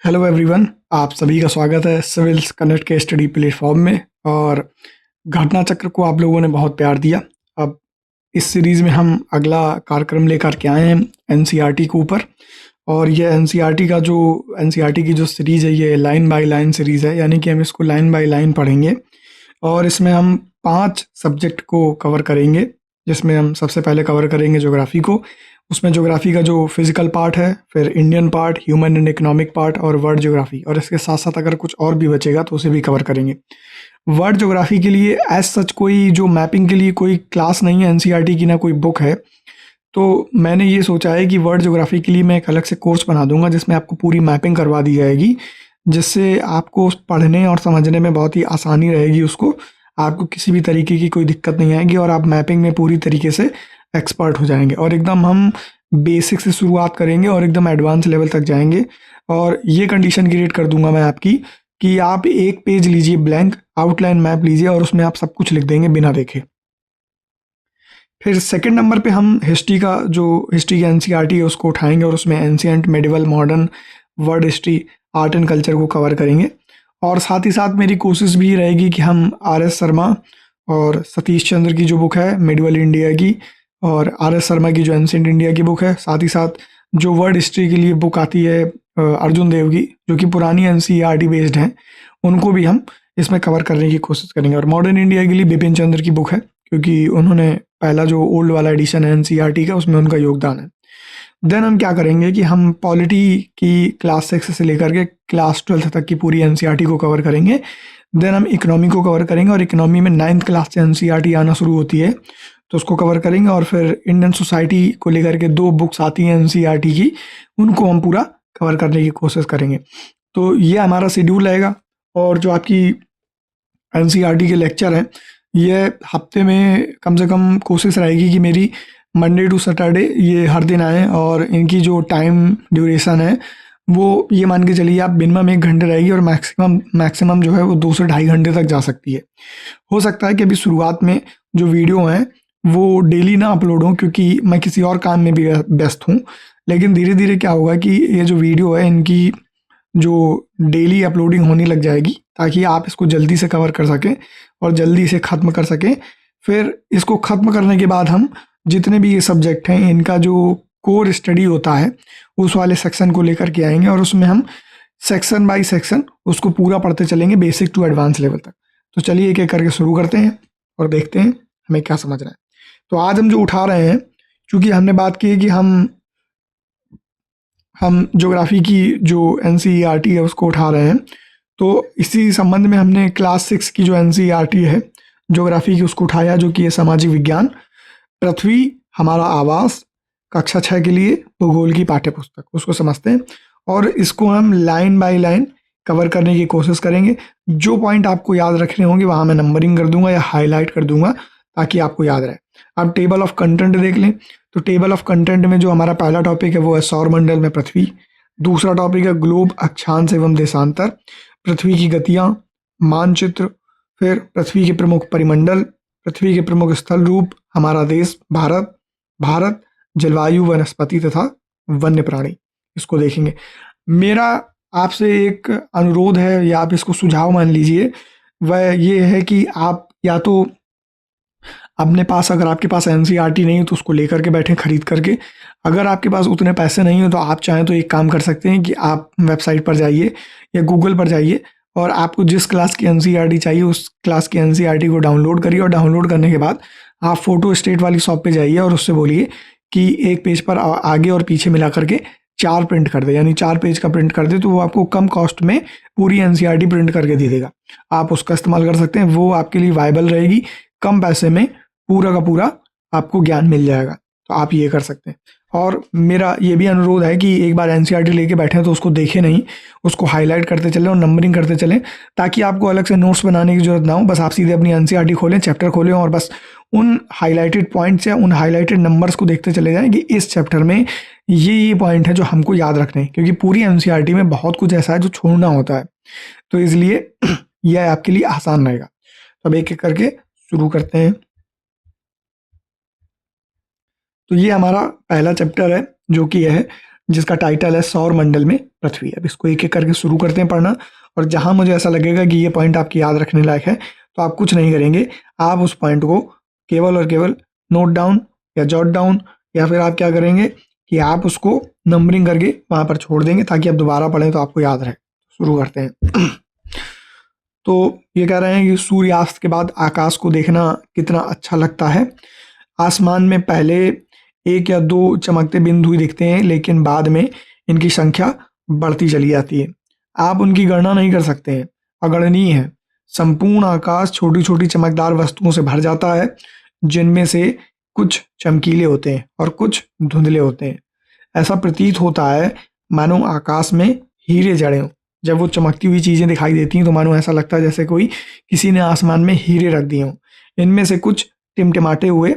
Hello everyone, आप सभी का स्वागत है सिविल्स कनेक्ट के स्टडी प्लेटफॉर्म में। और घटना चक्र को आप लोगों ने बहुत प्यार दिया। अब इस सीरीज़ में हम अगला कार्यक्रम लेकर के आए हैं एनसीईआरटी के ऊपर। और ये एनसीईआरटी की जो सीरीज़ है ये लाइन बाय लाइन सीरीज़ है, यानी कि हम इसको लाइन बाय लाइन पढ़ेंगे। और इसमें हम 5 सब्जेक्ट को कवर करेंगे, जिसमें हम सबसे पहले कवर करेंगे ज्योग्राफी को। उसमें ज्योग्राफी का जो फिजिकल पार्ट है, फिर Indian part, human and economic part और वर्ल्ड ज्योग्राफी। और इसके साथ साथ अगर कुछ और भी बचेगा तो उसे भी कवर करेंगे। वर्ल्ड ज्योग्राफी के लिए एज सच कोई जो मैपिंग के लिए कोई क्लास नहीं है एनसीईआरटी की, ना कोई बुक है। तो मैंने ये सोचा है कि वर्ल्ड ज्योग्राफी के लिए मैं एक अलग से कोर्स बना दूंगा, जिसमें आपको पूरी मैपिंग करवा दी जाएगी, जिससे आपको पढ़ने और समझने में बहुत ही आसानी रहेगी। उसको आपको किसी भी तरीके की कोई दिक्कत नहीं आएगी और आप मैपिंग में पूरी तरीके से एक्सपर्ट हो जाएंगे। और एकदम हम बेसिक से शुरुआत करेंगे और एकदम एडवांस लेवल तक जाएंगे। और ये कंडीशन क्रिएट कर दूंगा मैं आपकी कि आप एक पेज लीजिए, ब्लैंक आउटलाइन मैप लीजिए और उसमें आप सब कुछ लिख देंगे बिना देखे। फिर सेकंड नंबर पे हम हिस्ट्री की एनसीईआरटी है उसको उठाएंगे और उसमें ancient, medieval, modern, world history, art and culture को कवर करेंगे। और साथ ही साथ मेरी कोशिश भी रहेगी कि हम आर.एस. शर्मा और सतीश चंद्र की जो बुक है मेडिवल इंडिया की, और आर.एस. शर्मा की जो एंशिएंट इंडिया की बुक है, साथ ही साथ जो वर्ल्ड हिस्ट्री के लिए बुक आती है अर्जुन देव की, जो कि पुरानी एनसीईआरटी बेस्ड हैं, उनको भी हम इसमें कवर करने की कोशिश करेंगे। और मॉडर्न इंडिया के लिए बिपिन चंद्र की बुक है, क्योंकि उन्होंने पहला जो ओल्ड वाला एडिशन है एनसीईआरटी का, उसमें उनका योगदान है। देन हम क्या करेंगे कि हम पॉलिटी की क्लास 6 से लेकर के क्लास 12 तक की पूरी एनसीईआरटी को कवर करेंगे। देन हम इकोनॉमी को कवर करेंगे, और इकोनॉमी में 9th क्लास से एनसीईआरटी आना शुरू होती है, तो उसको कवर करेंगे। और फिर इंडियन सोसाइटी को लेकर के 2 बुक्स आती हैं एनसीईआरटी की, उनको हम पूरा कवर करने की कोशिश करेंगे। तो ये हमारा शेड्यूल रहेगा। और जो आपकी एनसीईआरटी के लेक्चर हैं, ये हफ्ते में कम से कम कोशिश रहेगी कि मेरी मंडे टू सैटरडे ये हर दिन आए। और इनकी जो टाइम ड्यूरेशन है वो ये मान के चलिए आप मिनिमम 1 घंटे रहेगी, और मैक्सिमम जो है वो 2 से ढाई घंटे तक जा सकती है। हो सकता है कि अभी शुरुआत में जो वीडियो हैं वो डेली ना अपलोड हों, क्योंकि मैं किसी और काम में भी व्यस्त हूँ। लेकिन धीरे धीरे क्या होगा कि ये जो वीडियो है इनकी जो डेली अपलोडिंग होने लग जाएगी, ताकि आप इसको जल्दी से कवर कर सकें और जल्दी से ख़त्म कर सकें। फिर इसको ख़त्म करने के बाद हम जितने भी ये सब्जेक्ट हैं इनका जो कोर स्टडी होता है उस वाले सेक्शन को लेकर के आएंगे, और उसमें हम सेक्शन बाय सेक्शन उसको पूरा पढ़ते चलेंगे, बेसिक टू एडवांस लेवल तक। तो चलिए एक एक करके शुरू करते हैं और देखते हैं हमें क्या समझना है। तो आज हम जो उठा रहे हैं, क्योंकि हमने बात की है कि हम ज्योग्राफी की जो एनसीईआरटी है उसको उठा रहे हैं, तो इसी संबंध में हमने क्लास 6 की जो एनसीईआरटी है ज्योग्राफी की उसको उठाया, जो कि है सामाजिक विज्ञान, पृथ्वी हमारा आवास, कक्षा 6 के लिए भूगोल की पाठ्य पुस्तक, उसको समझते हैं। और इसको हम लाइन बाय लाइन कवर करने की कोशिश करेंगे। जो पॉइंट आपको याद रखने होंगे वहाँ मैं नंबरिंग कर दूंगा या हाईलाइट कर दूंगा, ताकि आपको याद रहे। अब टेबल ऑफ कंटेंट देख लें, तो टेबल ऑफ कंटेंट में जो हमारा पहला टॉपिक है वो है सौरमंडल में पृथ्वी। दूसरा टॉपिक है ग्लोब, अक्षांश एवं देशांतर, पृथ्वी की गतियाँ, मानचित्र। फिर पृथ्वी के प्रमुख परिमंडल, पृथ्वी के प्रमुख स्थल रूप, हमारा देश भारत, जलवायु, वनस्पति तथा वन्य प्राणी, इसको देखेंगे। मेरा आपसे एक अनुरोध है, या आप इसको सुझाव मान लीजिए, वह ये है कि आप या तो अपने पास, अगर आपके पास एनसीईआरटी नहीं है तो उसको लेकर के बैठें खरीद करके। अगर आपके पास उतने पैसे नहीं हो तो आप चाहें तो एक काम कर सकते हैं कि आप वेबसाइट पर जाइए या गूगल पर जाइए, और आपको जिस क्लास की एनसीईआरटी चाहिए उस क्लास की एनसीईआरटी को डाउनलोड करिए। और डाउनलोड करने के बाद आप फोटो स्टेट वाली शॉप पे जाइए और उससे बोलिए कि एक पेज पर आगे और पीछे मिला करके 4 प्रिंट कर दे, यानी 4 पेज का प्रिंट कर दे, तो वो आपको कम कॉस्ट में पूरी एनसीईआरटी प्रिंट करके दे देगा। आप उसका इस्तेमाल कर सकते हैं, वो आपके लिए वायबल रहेगी। कम पैसे में पूरा का पूरा आपको ज्ञान मिल जाएगा, तो आप ये कर सकते हैं। और मेरा ये भी अनुरोध है कि एक बार एनसीईआरटी लेके बैठें तो उसको देखें नहीं, उसको हाईलाइट करते चलें और नंबरिंग करते चलें, ताकि आपको अलग से नोट्स बनाने की ज़रूरत ना हो। बस आप सीधे अपनी एनसीईआरटी खोलें, चैप्टर खोलें, और बस उन हाईलाइटेड पॉइंट्स या उन हाईलाइटेड नंबर्स को देखते चले जाएं कि इस चैप्टर में ये पॉइंट है जो हमको याद रखने हैं, क्योंकि पूरी एनसीईआरटी में बहुत कुछ ऐसा है जो छोड़ना होता है। तो इसलिए यह आपके लिए आसान रहेगा। तो अब एक एक करके शुरू करते हैं। तो ये हमारा पहला चैप्टर है, जो कि है जिसका टाइटल है सौर मंडल में पृथ्वी। अब इसको एक एक करके शुरू करते हैं पढ़ना, और जहां मुझे ऐसा लगेगा कि ये पॉइंट आपकी याद रखने लायक है तो आप कुछ नहीं करेंगे, आप उस पॉइंट को केवल और केवल नोट डाउन या जॉट डाउन, या फिर आप क्या करेंगे कि आप उसको नंबरिंग करके वहां पर छोड़ देंगे ताकि आप दोबारा पढ़ें तो आपको याद रहे। शुरू करते हैं। तो ये कह रहे हैं कि सूर्यास्त के बाद आकाश को देखना कितना अच्छा लगता है। आसमान में पहले एक या दो चमकते बिंदु ही दिखते हैं, लेकिन बाद में इनकी संख्या बढ़ती चली जाती है। आप उनकी गणना नहीं कर सकते हैं, अगणनीय है। संपूर्ण आकाश छोटी छोटी चमकदार वस्तुओं से भर जाता है, जिनमें से कुछ चमकीले होते हैं और कुछ धुंधले होते हैं। ऐसा प्रतीत होता है मानो आकाश में हीरे जड़े हों। जब वो चमकती हुई चीज़ें दिखाई देती हैं तो मानो ऐसा लगता है जैसे कोई किसी ने आसमान में हीरे रख दिए हों। इनमें से कुछ टिमटिमाते हुए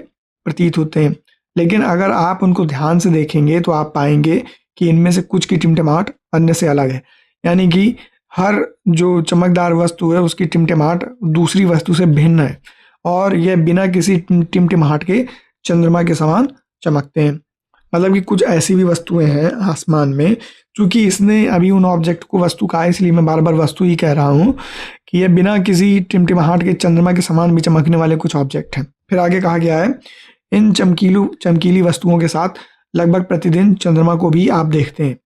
प्रतीत होते हैं, लेकिन अगर आप उनको ध्यान से देखेंगे तो आप पाएंगे कि इनमें से कुछ की टिमटिमाहट अन्य से अलग है। यानी कि हर जो चमकदार वस्तु है उसकी टिमटिमाहट दूसरी वस्तु से भिन्न है, और यह बिना किसी टिमटिमाहट के चंद्रमा के समान चमकते हैं। मतलब कि कुछ ऐसी भी वस्तुएं हैं आसमान में, चूंकि इसने अभी उन ऑब्जेक्ट को वस्तु कहा इसलिए मैं बार बार वस्तु ही कह रहा हूँ, कि ये बिना किसी टिमटिमाहट के चंद्रमा के समान भी चमकने वाले कुछ ऑब्जेक्ट हैं। फिर आगे कहा गया है, इन चमकीली वस्तुओं के साथ लगभग प्रतिदिन चंद्रमा को भी आप देखते हैं।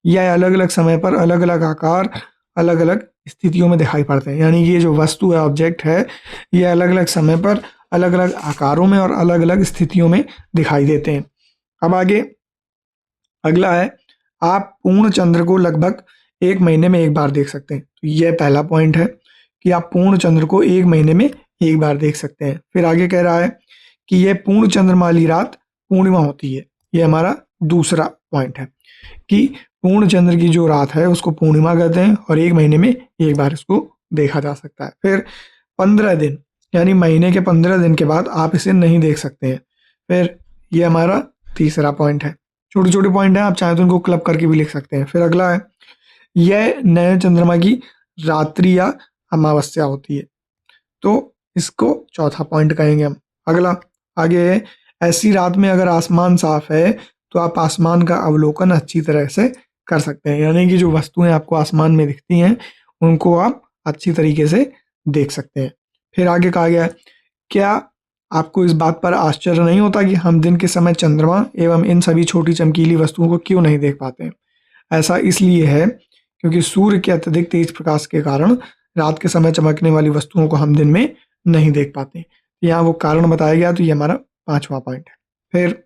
यह अलग अलग समय पर अलग अलग आकार, अलग अलग स्थितियों में दिखाई पड़ते हैं। यानी ये जो वस्तु है, ऑब्जेक्ट है, ये अलग अलग समय पर अलग अलग आकारों में और अलग अलग स्थितियों में दिखाई देते हैं। अब आगे अगला है, आप पूर्ण चंद्र को लगभग 1 महीने में एक बार देख सकते हैं। तो यह पहला पॉइंट है कि आप पूर्ण चंद्र को 1 महीने में एक बार देख सकते हैं। फिर आगे कह रहा है कि यह पूर्ण चंद्रमा वाली रात पूर्णिमा होती है। यह हमारा दूसरा पॉइंट है कि पूर्ण चंद्र की जो रात है उसको पूर्णिमा कहते हैं, और 1 महीने में एक बार इसको देखा जा सकता है। फिर 15 दिन यानी महीने के 15 दिन के बाद आप इसे नहीं देख सकते हैं। फिर ये हमारा तीसरा पॉइंट है। छोटे छोटे पॉइंट हैं, आप चाहे तो उनको क्लब करके भी लिख सकते हैं। फिर अगला है, यह नए चंद्रमा की रात्रि या अमावस्या होती है। तो इसको चौथा पॉइंट कहेंगे हम। अगला आगे है, ऐसी रात में अगर आसमान साफ है तो आप आसमान का अवलोकन अच्छी तरह से कर सकते हैं। यानी कि जो वस्तुएं आपको आसमान में दिखती हैं उनको आप अच्छी तरीके से देख सकते हैं। फिर आगे कहा गया है, क्या आपको इस बात पर आश्चर्य नहीं होता कि हम दिन के समय चंद्रमा एवं इन सभी छोटी चमकीली वस्तुओं को क्यों नहीं देख पाते हैं? ऐसा इसलिए है क्योंकि सूर्य के अत्यधिक तेज प्रकाश के कारण रात के समय चमकने वाली वस्तुओं को हम दिन में नहीं देख पाते। यहाँ वो कारण बताया गया, तो ये हमारा 5वां पॉइंट है। फिर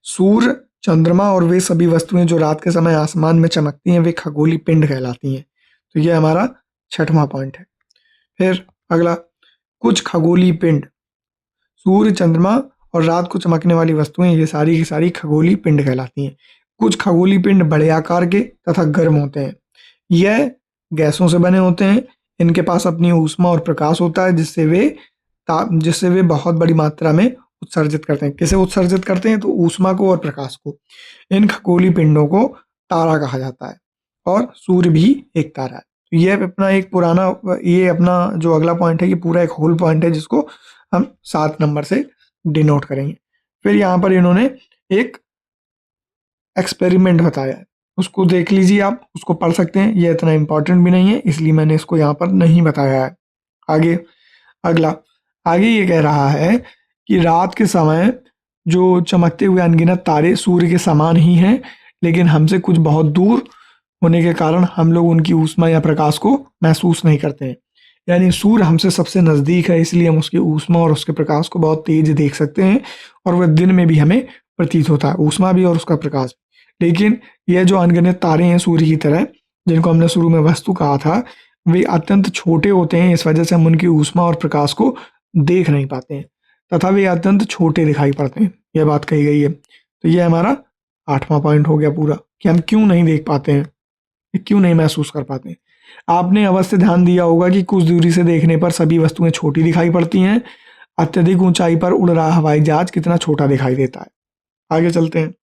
सूर्य, चंद्रमा और वे सभी वस्तुएं जो रात के समय आसमान में चमकती हैं वे खगोलीय पिंड कहलाती हैं। तो ये हमारा 6वां पॉइंट है। फिर अगला, कुछ खगोलीय पिंड, सूर्य, चंद्रमा और रात को चमकने वाली वस्तुएं ये सारी की सारी खगोलीय पिंड कहलाती हैं। कुछ खगोलीय पिंड बड़े आकार के तथा गर्म होते हैं। यह गैसों से बने होते हैं। इनके पास अपनी ऊष्मा और प्रकाश होता है जिससे वे बहुत बड़ी मात्रा में उत्सर्जित करते हैं। किसे उत्सर्जित करते हैं? तो ऊष्मा को और प्रकाश को। इन खगोलीय पिंडों को तारा कहा जाता है, और सूर्य भी एक तारा है। तो ये अपना जो अगला पॉइंट है ये पूरा एक होल पॉइंट है जिसको हम 7 नंबर से डिनोट करेंगे। फिर यहाँ पर इन्होंने एक एक्सपेरिमेंट बताया है, उसको देख लीजिए, आप उसको पढ़ सकते हैं। ये इतना इम्पोर्टेंट भी नहीं है इसलिए मैंने इसको यहाँ पर नहीं बताया है। आगे ये कह रहा है कि रात के समय जो चमकते हुए अनगिनत तारे सूर्य के समान ही हैं, लेकिन हमसे कुछ बहुत दूर होने के कारण हम लोग उनकी ऊष्मा या प्रकाश को महसूस नहीं करते हैं। यानी सूर्य हमसे सबसे नज़दीक है, इसलिए हम उसकी ऊष्मा और उसके प्रकाश को बहुत तेज देख सकते हैं, और वह दिन में भी हमें प्रतीत होता है, ऊष्मा भी और उसका प्रकाश भी। लेकिन यह जो अनगिनत तारे हैं सूर्य की तरह, जिनको हमने शुरू में वस्तु कहा था, वे अत्यंत छोटे होते हैं। इस वजह से हम उनकी ऊष्मा और प्रकाश को देख नहीं पाते हैं, तथा वे अत्यंत छोटे दिखाई पड़ते हैं। यह बात कही गई है। तो यह हमारा 8वां पॉइंट हो गया पूरा, कि हम क्यों नहीं देख पाते हैं, क्यों नहीं महसूस कर पाते हैं। आपने अवश्य ध्यान दिया होगा कि कुछ दूरी से देखने पर सभी वस्तुएं छोटी दिखाई पड़ती हैं। अत्यधिक ऊंचाई पर उड़ रहा हवाई जहाज कितना छोटा दिखाई देता है। आगे चलते हैं।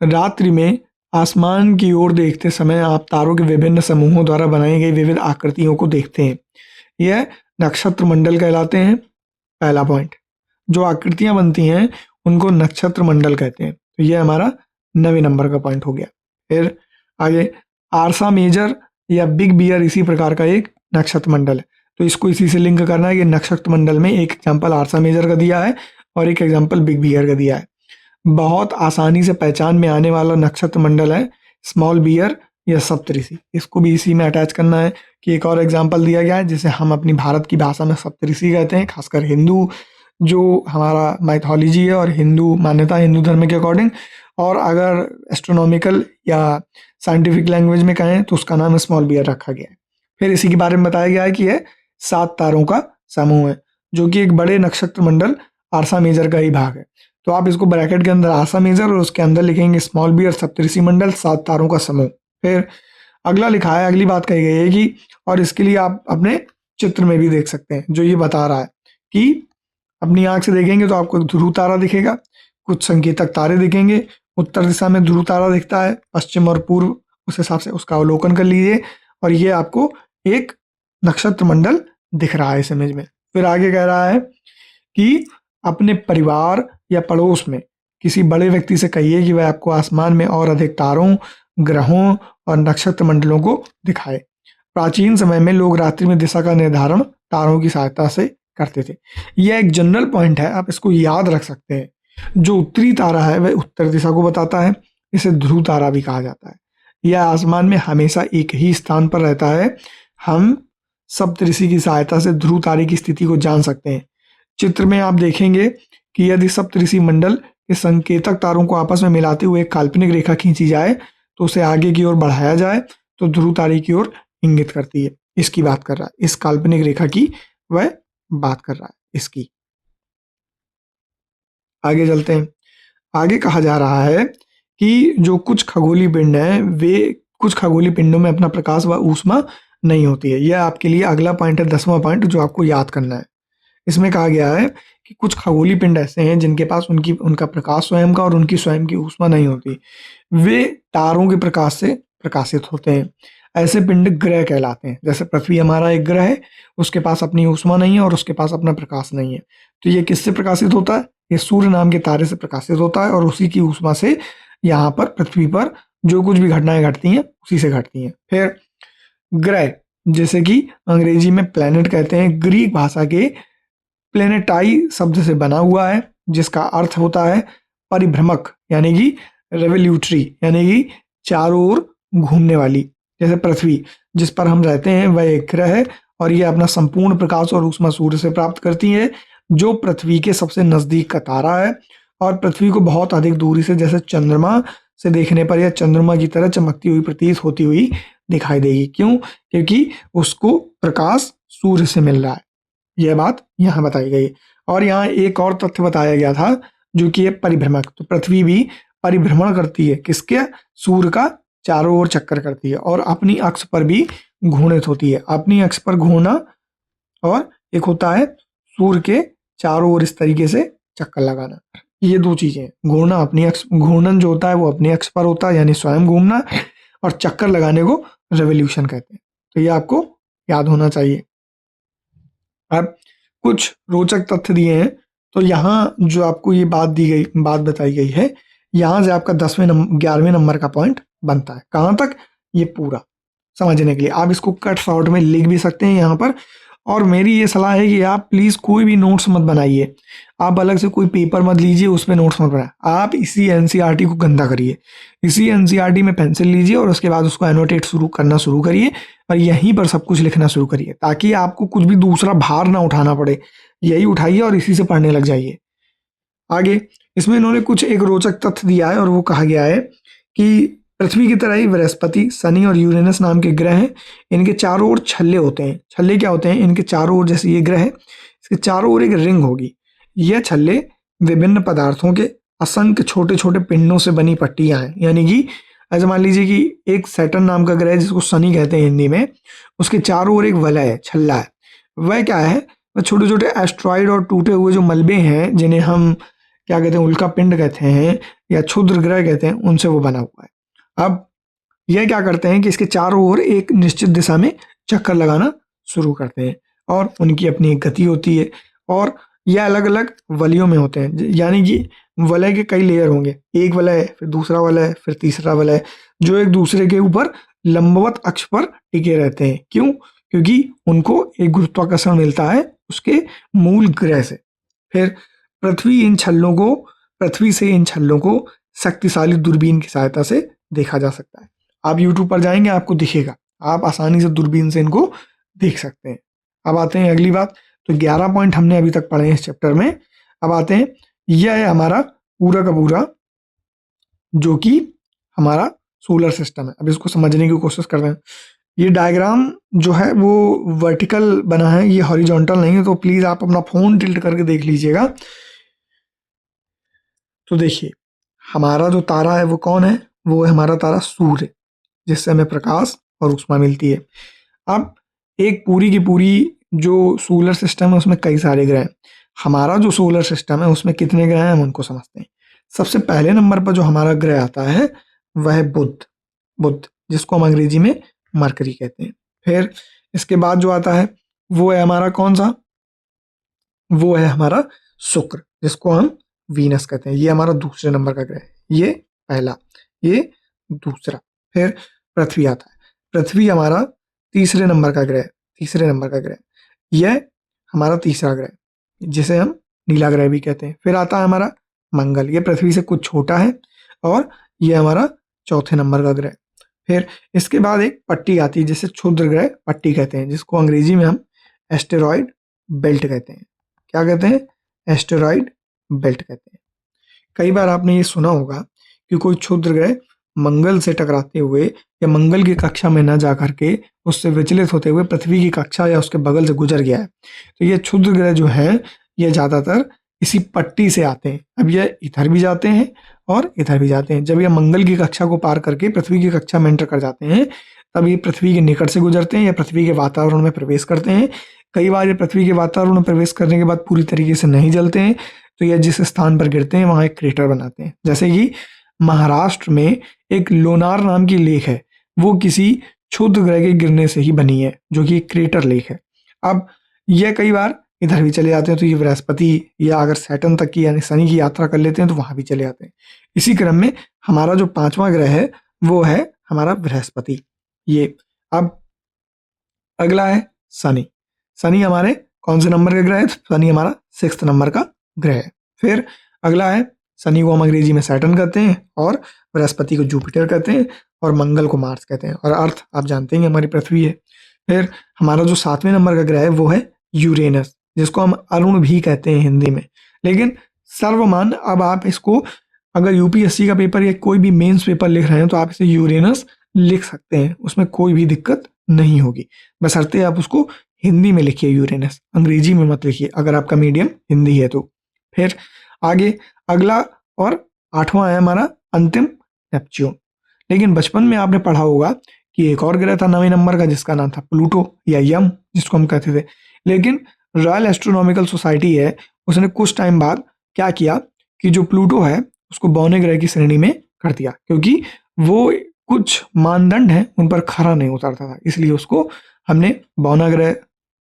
रात्रि में आसमान की ओर देखते समय आप तारों के विभिन्न समूहों द्वारा बनाई गई विविध आकृतियों को देखते हैं। यह नक्षत्र मंडल कहलाते हैं। पहला पॉइंट, जो आकृतियां बनती हैं उनको नक्षत्र मंडल कहते हैं। तो ये हमारा 9वें नंबर का पॉइंट हो गया। फिर आगे आरसा मेजर या बिग बियर इसी प्रकार का एक नक्षत्र मंडल है। तो इसको इसी से लिंक करना है कि नक्षत्र मंडल में एक एग्जाम्पल आरसा मेजर का दिया है और एक एग्जाम्पल बिग बियर का दिया है। बहुत आसानी से पहचान में आने वाला नक्षत्र मंडल है स्मॉल बियर या सप्तऋषि। इसको भी इसी में अटैच करना है कि एक और एग्जाम्पल दिया गया है जिसे हम अपनी भारत की भाषा में सप्तऋषि कहते हैं, खासकर हिंदू जो हमारा माइथोलॉजी है और हिंदू मान्यता हिंदू धर्म के अकॉर्डिंग, और अगर एस्ट्रोनॉमिकल या साइंटिफिक लैंग्वेज में कहें तो उसका नाम स्मॉल बियर रखा गया है। फिर इसी के बारे में बताया गया है कि यह 7 तारों का समूह है जो कि एक बड़े नक्षत्र मंडल आरसा मेजर का ही भाग है। तो आप इसको ब्रैकेट के अंदर आरसा मेजर और उसके अंदर लिखेंगे स्मॉल बियर सप्तऋषि मंडल 7 तारों का समूह। फिर अगला लिखा है, अगली बात कही गई है कि और इसके लिए आप अपने चित्र में भी देख सकते हैं जो ये बता रहा है कि अपनी आंख से देखेंगे तो आपको ध्रुव तारा दिखेगा, कुछ संकेतक तारे दिखेंगे। उत्तर दिशा में ध्रुव तारा दिखता है, पश्चिम और पूर्व उस हिसाब से उसका अवलोकन कर लीजिए और ये आपको एक नक्षत्र मंडल दिख रहा है इस इमेज में। फिर आगे कह रहा है कि अपने परिवार या पड़ोस में किसी बड़े व्यक्ति से कहिए कि वह आपको आसमान में और अधिक तारों, ग्रहों और नक्षत्र मंडलों को दिखाए। प्राचीन समय में लोग रात्रि में दिशा का निर्धारण तारों की सहायता से करते थे। यह एक जनरल पॉइंट है, आप इसको याद रख सकते हैं। जो उत्तरी तारा है वह उत्तर दिशा को बताता है, इसे ध्रुव तारा भी कहा जाता है। यह आसमान में हमेशा एक ही स्थान पर रहता है। हम सप्तऋषि की सहायता से ध्रुव तारे की स्थिति को जान सकते हैं। चित्र में आप देखेंगे कि यदि सप्तऋषि मंडल के संकेतक तारों को आपस में मिलाते हुए एक काल्पनिक रेखा खींची जाए तो उसे आगे की ओर बढ़ाया जाए तो ध्रुव तारे की ओर इंगित करती है। इसकी बात कर रहा है, इस काल्पनिक रेखा की वह बात कर रहा है इसकी। आगे चलते हैं। आगे कहा जा रहा है कि जो कुछ खगोलीय पिंड हैं वे कुछ खगोलीय पिंडों में अपना प्रकाश व ऊष्मा नहीं होती है। यह आपके लिए अगला पॉइंट है, 10वां पॉइंट जो आपको याद करना है। इसमें कहा गया है कि कुछ खगोलीय पिंड ऐसे हैं जिनके पास उनका प्रकाश स्वयं का और उनकी स्वयं की ऊष्मा नहीं होती, वे तारों के प्रकाश से प्रकाशित होते हैं। ऐसे पिंड ग्रह कहलाते हैं। जैसे पृथ्वी हमारा एक ग्रह है, उसके पास अपनी ऊष्मा नहीं है और उसके पास अपना प्रकाश नहीं है, तो ये किससे प्रकाशित होता है? ये सूर्य नाम के तारे से प्रकाशित होता है और उसी की ऊष्मा से यहाँ पर पृथ्वी पर जो कुछ भी घटनाएं घटती हैं उसी से घटती हैं। फिर ग्रह, जैसे कि अंग्रेजी में प्लैनेट कहते हैं, ग्रीक भाषा के प्लेनेटाई शब्द से बना हुआ है जिसका अर्थ होता है परिभ्रमक, यानी कि रेवोल्यूटरी, यानी कि चारों ओर घूमने वाली। जैसे पृथ्वी जिस पर हम रहते हैं वह एक ग्रह है और यह अपना संपूर्ण प्रकाश और ऊष्मा सूर्य से प्राप्त करती है जो पृथ्वी के सबसे नजदीक का तारा है और पृथ्वी को बहुत अधिक दूरी से जैसे चंद्रमा से देखने पर यह चंद्रमा की तरह चमकती हुई प्रतीत होती हुई दिखाई देगी। क्यों? क्योंकि उसको प्रकाश सूर्य से मिल रहा है। यह बात यहाँ बताई गई। और यहाँ एक और तथ्य बताया गया था जो कि है परिभ्रमक। तो पृथ्वी भी परिभ्रमण करती है, किसके? सूर्य का चारों ओर चक्कर करती है और अपनी अक्ष पर भी घूर्णित होती है। अपनी अक्ष पर घूर्णना और एक होता है सूर्य के चारों ओर इस तरीके से चक्कर लगाना। ये दो चीजें हैं। घूर्णना अपनी अक्ष, घूर्णन जो होता है वो अपनी अक्ष पर होता है यानी स्वयं घूमना, और चक्कर लगाने को रेवोल्यूशन कहते हैं। तो ये आपको याद होना चाहिए। अब कुछ रोचक तथ्य दिए हैं, तो यहाँ जो आपको ये बात बताई गई है, यहाँ से आपका 11वें नंबर का पॉइंट बनता है। कहाँ तक? ये पूरा समझने के लिए आप इसको कट शॉर्ट में लिख भी सकते हैं यहाँ पर। और मेरी ये सलाह है कि आप प्लीज़ कोई भी नोट्स मत बनाइए, आप अलग से कोई पेपर मत लीजिए, उस पर नोट्स मत बनाए। आप इसी एनसीईआरटी को गंदा करिए, इसी एनसीईआरटी में पेंसिल लीजिए और उसके बाद उसको एनोटेट करना शुरू करिए और यहीं पर सब कुछ लिखना शुरू करिए ताकि आपको कुछ भी दूसरा भार ना उठाना पड़े। यही उठाइए और इसी से पढ़ने लग जाइए। आगे इसमें इन्होंने कुछ एक रोचक तथ्य दिया है और वो कहा गया है कि पृथ्वी की तरह ही बृहस्पति, शनि और यूरेनस नाम के ग्रह हैं। इनके चारों ओर छल्ले होते हैं। छल्ले क्या होते हैं? इनके चारों ओर, जैसे ये ग्रह है इसके चारों ओर एक रिंग होगी। यह छल्ले विभिन्न पदार्थों के असंख्य छोटे छोटे पिंडों से बनी पट्टियां हैं। यानी कि ऐसे मान लीजिए कि एक सैटर्न नाम का ग्रह है जिसको शनि कहते हैं हिंदी में, उसके चारों ओर एक वलय है, छल्ला है। वह क्या है? वह छोटे छोटे एस्ट्रॉइड और टूटे हुए जो मलबे हैं जिन्हें हम क्या कहते हैं, उल्का पिंड कहते हैं या क्षुद्र ग्रह कहते हैं, उनसे वो बना हुआ है। अब यह क्या करते हैं कि इसके चारों ओर एक निश्चित दिशा में चक्कर लगाना शुरू करते हैं और उनकी अपनी एक गति होती है और यह अलग अलग वलियों में होते हैं। यानी कि वलय के कई लेयर होंगे, एक वलय, फिर दूसरा वलय, फिर तीसरा वलय, जो एक दूसरे के ऊपर लंबवत अक्ष पर टिके रहते हैं। क्यों? क्योंकि उनको एक गुरुत्वाकर्षण मिलता है उसके मूल ग्रह से। फिर पृथ्वी से इन छल्लों को शक्तिशाली दूरबीन की सहायता से देखा जा सकता है। आप यूट्यूब पर जाएंगे, आपको दिखेगा, आप आसानी से दूरबीन से इनको देख सकते हैं। अब आते हैं अगली बात। तो 11 पॉइंट हमने अभी तक पढ़े हैं इस चैप्टर में। अब आते हैं, यह है हमारा पूरा का पूरा जो कि हमारा सोलर सिस्टम है। अब इसको समझने की कोशिश कर रहे हैं। ये डायग्राम जो है वो वर्टिकल बना है, ये हॉरिजॉन्टल नहीं है, तो प्लीज आप अपना फोन टिल्ट करके देख लीजिएगा। तो देखिए, हमारा जो तारा है वो कौन है? वो है हमारा तारा सूर्य, जिससे हमें प्रकाश और ऊष्मा मिलती है। अब एक पूरी की पूरी जो सोलर सिस्टम है उसमें कई सारे ग्रह हैं। हमारा जो सोलर सिस्टम है उसमें कितने ग्रह हैं हम उनको समझते हैं। सबसे पहले नंबर पर जो हमारा ग्रह आता है वह है बुध, जिसको हम अंग्रेजी में मरकरी कहते हैं। फिर इसके बाद जो आता है वो है हमारा कौन सा? वो है हमारा शुक्र, जिसको हम वीनस कहते हैं। ये हमारा दूसरे नंबर का ग्रह है, ये पहला, ये दूसरा। फिर पृथ्वी आता है, पृथ्वी हमारा तीसरे नंबर का ग्रह, यह हमारा तीसरा ग्रह, जिसे हम नीला ग्रह भी कहते हैं। फिर आता है हमारा मंगल, ये पृथ्वी से कुछ छोटा है और ये हमारा चौथे नंबर का ग्रह। फिर इसके बाद एक पट्टी आती है जिसे क्षुद्र ग्रह पट्टी कहते हैं, जिसको अंग्रेजी में हम एस्टेरॉयड बेल्ट कहते हैं। क्या कहते हैं? एस्टेरॉयड बेल्ट कहते हैं। कई बार आपने ये सुना होगा कि कोई क्षुद्र ग्रह मंगल से टकराते हुए या मंगल की कक्षा में न जा करके उससे विचलित होते हुए पृथ्वी की कक्षा या उसके बगल से गुजर गया है। तो ये क्षुद्र ग्रह जो है ये ज़्यादातर इसी पट्टी से आते हैं। अब ये इधर भी जाते हैं और इधर भी जाते हैं। जब ये मंगल की कक्षा को पार करके पृथ्वी की कक्षा में एंटर कर जाते हैं तब ये पृथ्वी के निकट से गुजरते हैं या पृथ्वी के वातावरण में प्रवेश करते हैं। कई बार ये पृथ्वी के वातावरण में प्रवेश करने के बाद पूरी तरीके से नहीं जलते हैं, तो यह जिस स्थान पर गिरते हैं वहाँ एक क्रेटर बनाते हैं। जैसे कि महाराष्ट्र में एक लोनार नाम की लेक है, वो किसी क्षुद्र ग्रह के गिरने से ही बनी है, जो कि एक क्रेटर लेक है। अब यह कई बार इधर भी चले जाते हैं, तो ये बृहस्पति या अगर सैटर्न तक की यानी शनि की यात्रा कर लेते हैं तो वहां भी चले जाते हैं। इसी क्रम में हमारा जो पांचवा ग्रह है वो है हमारा बृहस्पति। ये अब अगला है शनि। शनि हमारे कौन से नंबर का ग्रह है? शनि हमारा 6th नंबर का ग्रह है। फिर अगला है, शनि को हम अंग्रेजी में सैटर्न कहते हैं और बृहस्पति को जुपिटर कहते हैं और मंगल को मार्स कहते हैं, और अर्थ आप जानते हैं हमारी पृथ्वी है। फिर हमारा जो 7वें नंबर का ग्रह है वो है यूरेनस, जिसको हम अरुण भी कहते हैं हिंदी में, लेकिन सर्वमान्य अब आप इसको अगर यूपीएससी का पेपर या कोई भी मेंस पेपर लिख रहे हैं तो आप इसे यूरेनस लिख सकते हैं, उसमें कोई भी दिक्कत नहीं होगी, बशर्ते आप उसको हिंदी में लिखिए यूरेनस, अंग्रेजी में मत लिखिए अगर आपका मीडियम हिंदी है तो। फिर आगे अगला और 8वां है हमारा अंतिम, नेपच्यून। लेकिन बचपन में आपने पढ़ा होगा कि एक और ग्रह था 9वें नंबर का जिसका नाम था प्लूटो या यम जिसको हम कहते थे, लेकिन रॉयल एस्ट्रोनॉमिकल सोसाइटी है उसने कुछ टाइम बाद क्या किया कि जो प्लूटो है उसको बौने ग्रह की श्रेणी में कर दिया, क्योंकि वो कुछ मानदंड हैं उन पर खरा नहीं उतरता था, इसलिए उसको हमने बौना ग्रह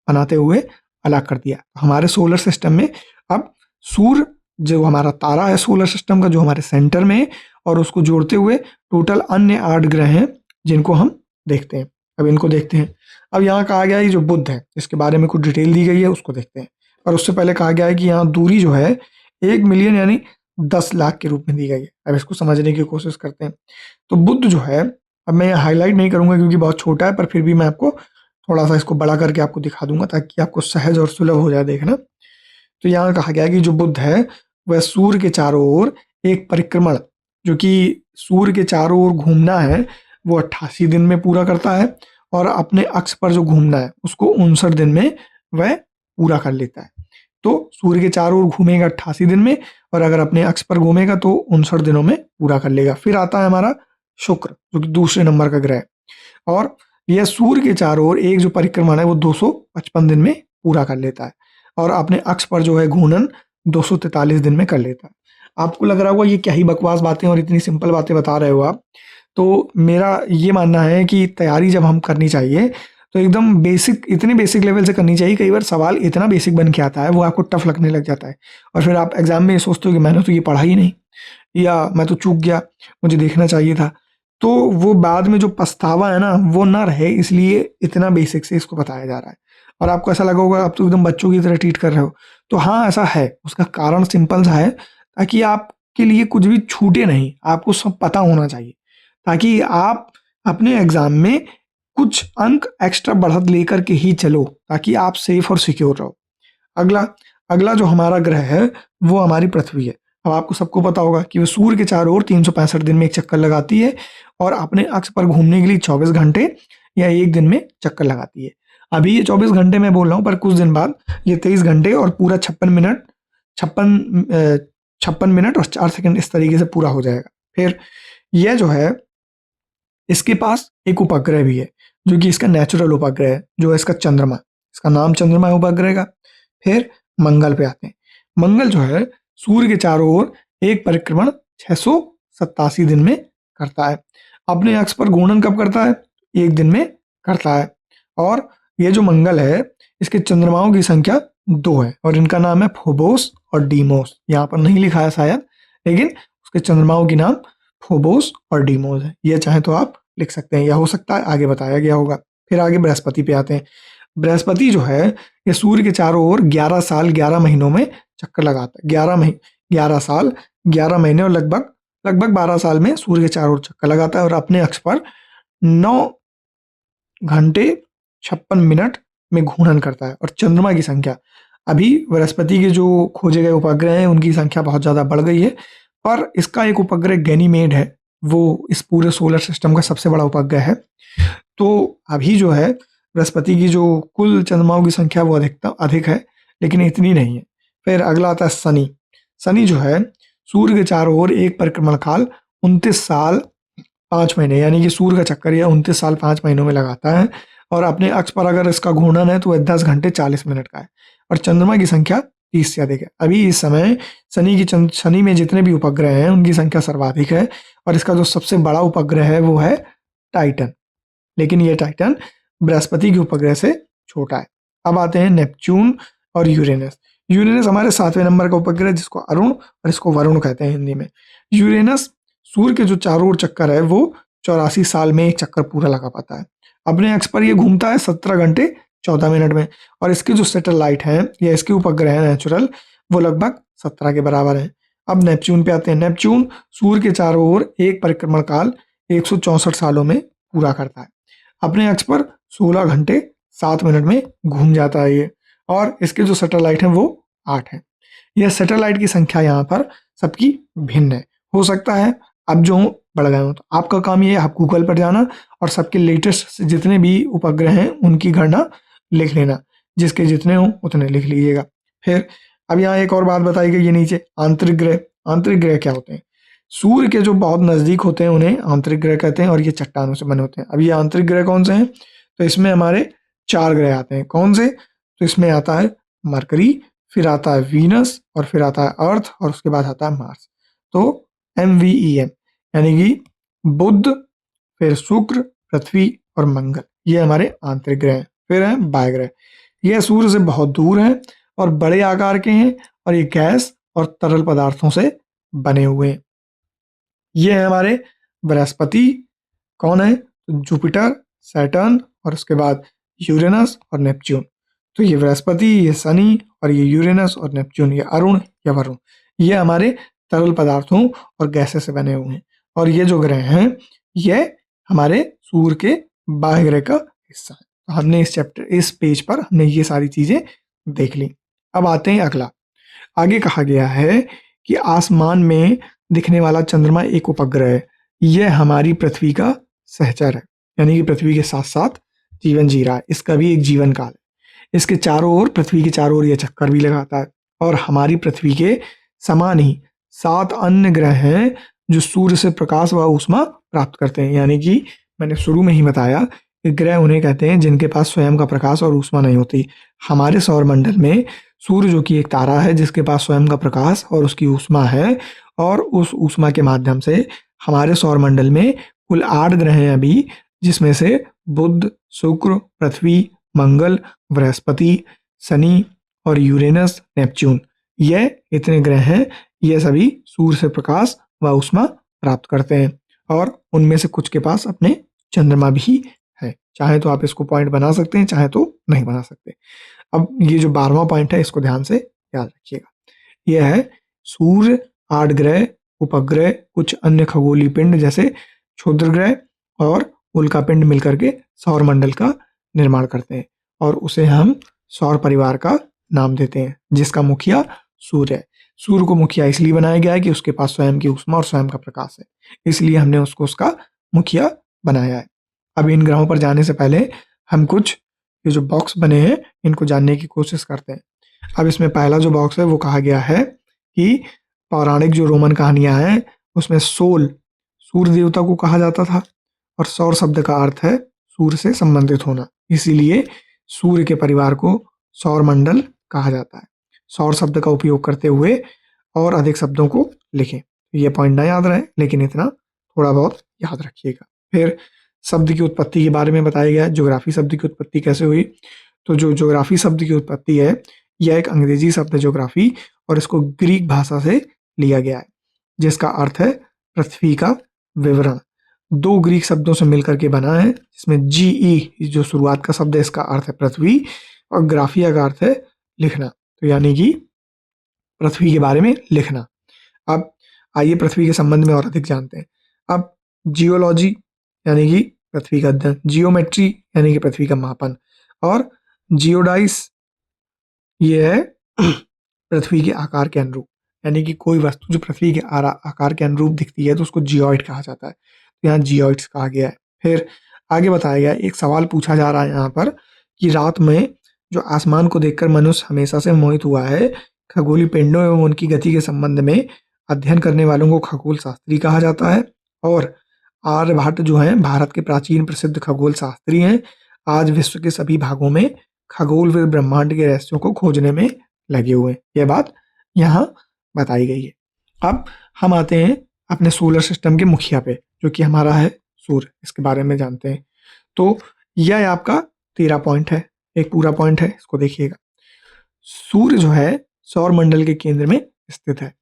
बनाते हुए अलग कर दिया। हमारे सोलर सिस्टम में अब सूर्य जो हमारा तारा है सोलर सिस्टम का, जो हमारे सेंटर में है, और उसको जोड़ते हुए टोटल अन्य 8 ग्रह हैं जिनको हम देखते हैं। अब इनको देखते हैं। अब यहाँ कहा गया है जो बुध है इसके बारे में कुछ डिटेल दी गई है उसको देखते हैं, और उससे पहले कहा गया है कि यहाँ दूरी जो है 1 मिलियन यानी 10 लाख के रूप में दी गई है। अब इसको समझने की कोशिश करते हैं। तो बुध जो है, अब मैं हाईलाइट नहीं करूंगा क्योंकि बहुत छोटा है, पर फिर भी मैं आपको थोड़ा सा इसको बड़ा करके आपको दिखा दूंगा ताकि आपको सहज और सुलभ हो जाए देखना। तो यहाँ कहा गया है कि जो बुध है वह सूर्य के चारों ओर एक परिक्रमण, जो कि सूर्य के चारों ओर घूमना है, वो 88 दिन में पूरा करता है, और अपने अक्ष पर जो घूमना है उसको 59 दिन में वह पूरा कर लेता है। तो सूर्य के चारों ओर घूमेगा 88 दिन में, और अगर अपने अक्ष पर घूमेगा तो 59 दिनों में पूरा कर लेगा। फिर आता है हमारा शुक्र, जो कि दूसरे नंबर का ग्रह है, और यह सूर्य के चारों ओर एक जो परिक्रमण है वो 255 दिन में पूरा कर लेता है, और अपने अक्ष पर जो है घूर्णन 243 दिन में कर लेता है। आपको लग रहा होगा ये क्या ही बकवास बातें और इतनी सिंपल बातें बता रहे हो आप, तो मेरा ये मानना है कि तैयारी जब हम करनी चाहिए तो एकदम बेसिक, इतने बेसिक लेवल से करनी चाहिए। कई बार सवाल इतना बेसिक बन के आता है वो आपको टफ लगने लग जाता है, और फिर आप एग्जाम में ये सोचते हो कि मैंने तो ये पढ़ा ही नहीं, या मैं तो चूक गया, मुझे देखना चाहिए था। तो वो बाद में जो पछतावा है ना वो ना रहे, इसलिए इतना बेसिक से इसको बताया जा रहा है। और आपको ऐसा लगा होगा आप तो एकदम बच्चों की तरह ट्रीट कर रहे हो, तो हाँ ऐसा है। उसका कारण सिंपल सा है, ताकि आपके लिए कुछ भी छूटे नहीं, आपको सब पता होना चाहिए, ताकि आप अपने एग्जाम में कुछ अंक एक्स्ट्रा बढ़त लेकर के ही चलो, ताकि आप सेफ और सिक्योर रहो। अगला अगला जो हमारा ग्रह है वो हमारी पृथ्वी है। अब आपको सबको पता होगा कि वो सूर्य के चारों ओर 365 दिन में एक चक्कर लगाती है, और अपने अक्ष पर घूमने के लिए 24 घंटे या एक दिन में चक्कर लगाती है। अभी ये 24 घंटे मैं बोल रहा हूँ, पर कुछ दिन बाद ये 23 घंटे और पूरा 56 मिनट और 4 सेकंड इस तरीके से पूरा हो जाएगा। फिर यह जो है, इसके पास एक उपग्रह भी है, जो कि इसका नेचुरल उपग्रह है, जो है इसका चंद्रमा। इसका नाम चंद्रमा है उपग्रह का। फिर मंगल पे आते हैं। मंगल जो है सूर्य के चारों ओर एक परिक्रमण 687 दिन में करता है। अपने अक्ष पर घूर्णन कब करता है? एक दिन में करता है। और ये जो मंगल है, इसके चंद्रमाओं की संख्या 2 है, और इनका नाम है फोबोस और डीमोस। यहाँ पर नहीं लिखा है शायद, लेकिन उसके चंद्रमाओं की नाम फोबोस और डीमोस है। ये चाहे तो आप लिख सकते हैं, या हो सकता है आगे बताया गया होगा। फिर आगे बृहस्पति पे आते हैं। बृहस्पति जो है ये सूर्य के चारों ओर 11 साल 11 महीनों में चक्कर लगाता है। 11 साल 11 महीने और लगभग 12 साल में सूर्य के चारों ओर चक्कर लगाता है, और अपने अक्ष पर 9 घंटे 56 मिनट में घूर्णन करता है। और चंद्रमा की संख्या, अभी बृहस्पति के जो खोजे गए उपग्रह हैं उनकी संख्या बहुत ज़्यादा बढ़ गई है, पर इसका एक उपग्रह गैनीमेड है, वो इस पूरे सोलर सिस्टम का सबसे बड़ा उपग्रह है। तो अभी जो है बृहस्पति की जो कुल चंद्रमाओं की संख्या वो अधिक है, लेकिन इतनी नहीं है। फिर अगला आता है शनि। शनि जो है सूर्य के चारों ओर एक परिक्रमण काल 29 साल 5 महीने, यानी कि सूर्य का चक्कर यह 29 साल 5 महीनों में लगाता है, और अपने अक्ष पर अगर इसका घूर्णन है तो वह 10 घंटे 40 मिनट का है। और चंद्रमा की संख्या 30 से अधिक है। अभी इस समय शनि में जितने भी उपग्रह हैं उनकी संख्या सर्वाधिक है, और इसका जो सबसे बड़ा उपग्रह है वो है टाइटन, लेकिन ये टाइटन बृहस्पति के उपग्रह से छोटा है। अब आते हैं नेपच्यून और यूरेनस। यूरेनस हमारे 7वें नंबर का उपग्रह, जिसको अरुण और इसको वरुण कहते हैं हिंदी में। यूरेनस सूर्य के जो चारों ओर चक्कर है वो 84 साल में एक चक्कर पूरा लगा पाता है। अपने अक्ष पर ये घूमता है 17 घंटे 14 मिनट में, और इसके जो सैटेलाइट हैं या इसके उपग्रह हैं नेचुरल, वो लगभग 17 के बराबर है। अब नेपच्यून पे आते हैं। नेपच्यून सूर्य के चारों ओर एक परिक्रमण काल 164 सालों में पूरा करता है। अपने अक्ष पर 16 घंटे 7 मिनट में घूम जाता है ये, और इसके जो सैटेलाइट हैं वो 8 हैं। यह सैटेलाइट की संख्या यहाँ पर सबकी भिन्न है। हो सकता है अब जो बढ़ गए हो, तो आपका काम ये है आप गूगल पर जाना और सबके लेटेस्ट जितने भी उपग्रह हैं उनकी गणना लिख लेना, जिसके जितने हों उतने लिख लीजिएगा। फिर अब यहाँ एक और बात बताई गई है नीचे, आंतरिक ग्रह। आंतरिक ग्रह क्या होते हैं? सूर्य के जो बहुत नज़दीक होते हैं उन्हें आंतरिक ग्रह कहते हैं, और ये चट्टानों से बने होते हैं। अब ये आंतरिक ग्रह कौन से हैं? तो इसमें हमारे 4 ग्रह आते हैं। कौन से? तो इसमें आता है मरकरी, फिर आता है वीनस, और फिर आता है अर्थ, और उसके बाद आता है मार्स। तो MVEM, यानी कि बुध, फिर शुक्र, पृथ्वी और मंगल, ये हमारे आंतरिक ग्रह हैं। फिर हैं बाह्य ग्रह। यह सूर्य से बहुत दूर हैं और बड़े आकार के हैं, और ये गैस और तरल पदार्थों से बने हुए हैं। ये है हमारे बृहस्पति। कौन है? तो जुपिटर, सैटर्न, और उसके बाद यूरेनस और नेपच्यून। तो ये बृहस्पति, ये शनि, और ये यूरेनस और नेपच्यून, ये अरुण या वरुण, ये हमारे तरल पदार्थों और गैसें से बने हुए हैं। और ये जो ग्रह हैं ये हमारे सूर्य के बाह्य ग्रह का हिस्सा है। तो हमने इस पेज पर हमने ये सारी चीजें देख ली। अब आते हैं अगला। आगे कहा गया है कि आसमान में दिखने वाला चंद्रमा एक उपग्रह है। यह हमारी पृथ्वी का सहचर है, यानी कि पृथ्वी के साथ साथ जीवन जी रहा है। इसका भी एक जीवन काल है। इसके चारों ओर, पृथ्वी के चारों ओर यह चक्कर भी लगाता है। और हमारी पृथ्वी के समान ही 7 अन्य ग्रह हैं जो सूर्य से प्रकाश व ऊष्मा प्राप्त करते हैं। यानी कि मैंने शुरू में ही बताया कि ग्रह उन्हें कहते हैं जिनके पास स्वयं का प्रकाश और ऊष्मा नहीं होती। हमारे सौरमंडल में सूर्य जो कि एक तारा है जिसके पास स्वयं का प्रकाश और उसकी ऊष्मा है, और उस ऊष्मा के माध्यम से हमारे सौरमंडल में कुल 8 ग्रह हैं अभी, जिसमें से बुध, शुक्र, पृथ्वी, मंगल, बृहस्पति, शनि और यूरेनस, नेपच्यून, ये इतने ग्रह हैं। ये सभी सूर्य से प्रकाश व ऊष्मा प्राप्त करते हैं और उनमें से कुछ के पास अपने चंद्रमा भी है। चाहे तो आप इसको पॉइंट बना सकते हैं, चाहे तो नहीं बना सकते। अब ये जो 12वां पॉइंट है इसको ध्यान से याद रखिएगा। यह है सूर्य, 8 ग्रह, उपग्रह, कुछ अन्य खगोलीय पिंड जैसे क्षुद्र ग्रह और उल्का पिंड मिलकर के सौर मंडल का निर्माण करते हैं और उसे हम सौर परिवार का नाम देते हैं, जिसका मुखिया सूर्य है। सूर्य को मुखिया इसलिए बनाया गया है कि उसके पास स्वयं की ऊष्मा और स्वयं का प्रकाश है, इसलिए हमने उसको उसका मुखिया बनाया है। अब इन ग्रहों पर जाने से पहले हम कुछ ये जो बॉक्स बने हैं इनको जानने की कोशिश करते हैं। अब इसमें पहला जो बॉक्स है वो कहा गया है कि पौराणिक जो रोमन कहानियां हैं उसमें सोल सूर्य देवता को कहा जाता था और सौर शब्द का अर्थ है सूर्य से संबंधित होना, इसीलिए सूर्य के परिवार को सौर मंडल कहा जाता है। सौर शब्द का उपयोग करते हुए और अधिक शब्दों को लिखें। ये पॉइंट ना याद रहे लेकिन इतना थोड़ा बहुत याद रखिएगा। फिर शब्द की उत्पत्ति के बारे में बताया गया है। ज्योग्राफी शब्द की उत्पत्ति कैसे हुई? तो जो ज्योग्राफी शब्द की उत्पत्ति है यह एक अंग्रेजी शब्द है ज्योग्राफी और इसको ग्रीक भाषा से लिया गया है, जिसका अर्थ है पृथ्वी का विवरण। 2 ग्रीक शब्दों से मिलकर के बना है, जिसमें जीई जो शुरुआत का शब्द है इसका अर्थ है पृथ्वी और ग्राफिया का अर्थ है लिखना, तो यानी कि पृथ्वी के बारे में लिखना। अब आइए पृथ्वी के संबंध में और अधिक जानते हैं। अब जियोलॉजी यानी कि पृथ्वी का अध्ययन, जियोमेट्री यानी कि पृथ्वी का मापन और जियोडाइस ये है पृथ्वी के आकार के अनुरूप, यानी कि कोई वस्तु जो पृथ्वी के आकार के अनुरूप दिखती है तो उसको जियोइड कहा जाता है। तो यहाँ जियोइड्स कहा गया है। फिर आगे बताया गया एक सवाल पूछा जा रहा है यहाँ पर कि रात में जो आसमान को देखकर मनुष्य हमेशा से मोहित हुआ है, खगोलीय पिंडों एवं उनकी गति के संबंध में अध्ययन करने वालों को खगोल शास्त्री कहा जाता है और आर्यभट्ट जो हैं भारत के प्राचीन प्रसिद्ध खगोल शास्त्री हैं। आज विश्व के सभी भागों में खगोल व ब्रह्मांड के रहस्यों को खोजने में लगे हुए हैं। यह बात यहाँ बताई गई है। अब हम आते हैं अपने सोलर सिस्टम के मुखिया पे, जो कि हमारा है सूर्य। इसके बारे में जानते हैं। तो यह आपका 13 पॉइंट है, एक पूरा पॉइंट है, इसको देखिएगा। सूर्य जो है सौर मंडल के केंद्र में स्थित है।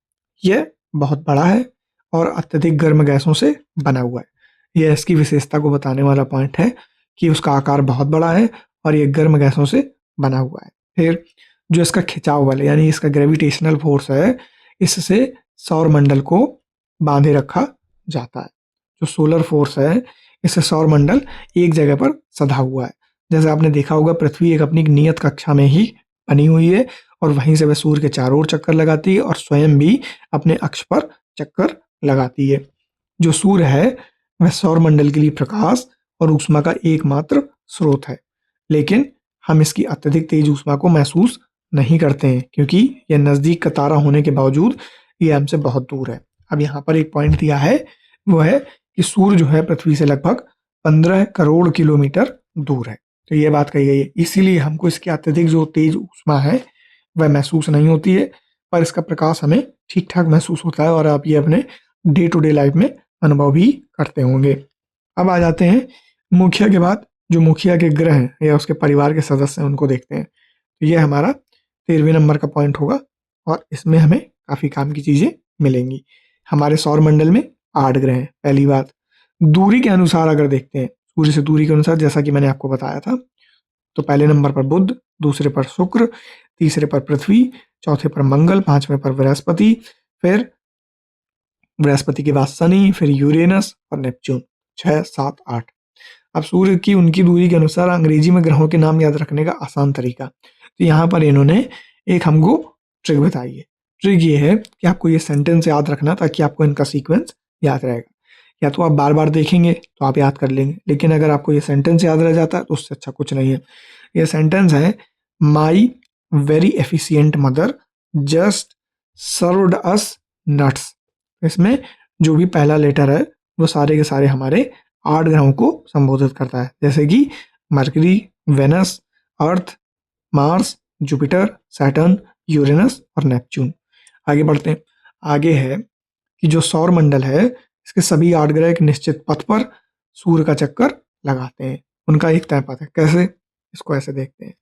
यह बहुत बड़ा है और अत्यधिक गर्म गैसों से बना हुआ है। यह इसकी विशेषता को बताने वाला पॉइंट है कि उसका आकार बहुत बड़ा है और यह गर्म गैसों से बना हुआ है। फिर जो इसका खिंचाव बल यानी इसका ग्रेविटेशनल फोर्स है, इससे सौर मंडल को बांधे रखा जाता है। जो सोलर फोर्स है इससे सौर मंडल एक जगह पर सधा हुआ है। जैसे आपने देखा होगा पृथ्वी एक अपनी नियत कक्षा में ही बनी हुई है और वहीं से वह सूर्य के चारों ओर चक्कर लगाती है और स्वयं भी अपने अक्ष पर चक्कर लगाती है। जो सूर्य है वह सौर मंडल के लिए प्रकाश और ऊष्मा का एकमात्र स्रोत है, लेकिन हम इसकी अत्यधिक तेज ऊष्मा को महसूस नहीं करते हैं क्योंकि यह नज़दीक का तारा होने के बावजूद ये हमसे बहुत दूर है। अब यहाँ पर एक पॉइंट दिया है, वो है कि सूर्य जो है पृथ्वी से लगभग 15 करोड़ किलोमीटर दूर है। तो ये बात कही गई है, इसीलिए हमको इसकी अत्यधिक जो तेज ऊष्मा है वह महसूस नहीं होती है, पर इसका प्रकाश हमें ठीक ठाक महसूस होता है और आप ये अपने डे टू डे लाइफ में अनुभव भी करते होंगे। अब आ जाते हैं मुखिया के बाद जो मुखिया के ग्रह हैं या उसके परिवार के सदस्य हैं उनको देखते हैं। तो ये हमारा 13वें नंबर का पॉइंट होगा और इसमें हमें काफ़ी काम की चीज़ें मिलेंगी। हमारे सौर मंडल में 8 ग्रह हैं। पहली बात, दूरी के अनुसार अगर देखते हैं, सूर्य से दूरी के अनुसार, जैसा कि मैंने आपको बताया था, तो पहले नंबर पर बुध, दूसरे पर शुक्र, तीसरे पर पृथ्वी, चौथे पर मंगल, पांचवें पर बृहस्पति, फिर बृहस्पति के बाद शनि, फिर यूरेनस और नेपच्यून। 6, 7, 8। अब सूर्य की उनकी दूरी के अनुसार अंग्रेजी में ग्रहों के नाम याद रखने का आसान तरीका, तो यहाँ पर इन्होंने एक हमको ट्रिक बताई है। ट्रिक ये है कि आपको ये सेंटेंस याद रखना ताकि आपको इनका सीक्वेंस याद रहेगा। या तो आप बार बार देखेंगे तो आप याद कर लेंगे, लेकिन अगर आपको ये सेंटेंस याद रह जाता है तो उससे अच्छा कुछ नहीं है। ये सेंटेंस है, my very efficient mother just served us nuts. इसमें जो भी पहला लेटर है वो सारे के सारे हमारे 8 ग्रहों को संबोधित करता है, जैसे कि मरकरी, वेनस, अर्थ, मार्स, जुपिटर, सैटर्न, यूरेनस और नेपच्यून। आगे बढ़ते हैं। आगे है कि जो सौर मंडल है इसके सभी 8 ग्रह एक निश्चित पथ पर सूर्य का चक्कर लगाते हैं। उनका एक तय पथ है। कैसे? इसको ऐसे देखते हैं,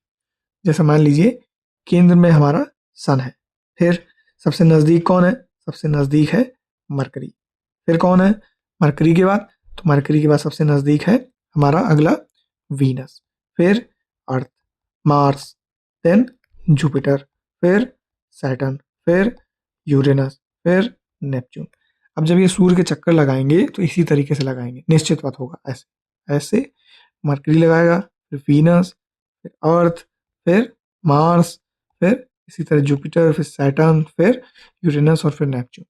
जैसे मान लीजिए केंद्र में हमारा सन है, फिर सबसे नज़दीक कौन है? सबसे नज़दीक है मरकरी। फिर कौन है मरकरी के बाद? तो मरकरी के बाद सबसे नज़दीक है हमारा अगला वीनस, फिर अर्थ, मार्स, देन जुपिटर, फिर सैटर्न, फिर यूरेनस, फिर नेपच्यून। अब जब ये सूर्य के चक्कर लगाएंगे तो इसी तरीके से लगाएंगे, निश्चित पथ होगा ऐसे ऐसे। मरकरी लगाएगा, फिर वीनस, फिर अर्थ, फिर मार्स, फिर इसी तरह जुपिटर, फिर सैटर्न, फिर यूरेनस और फिर नेपच्यून।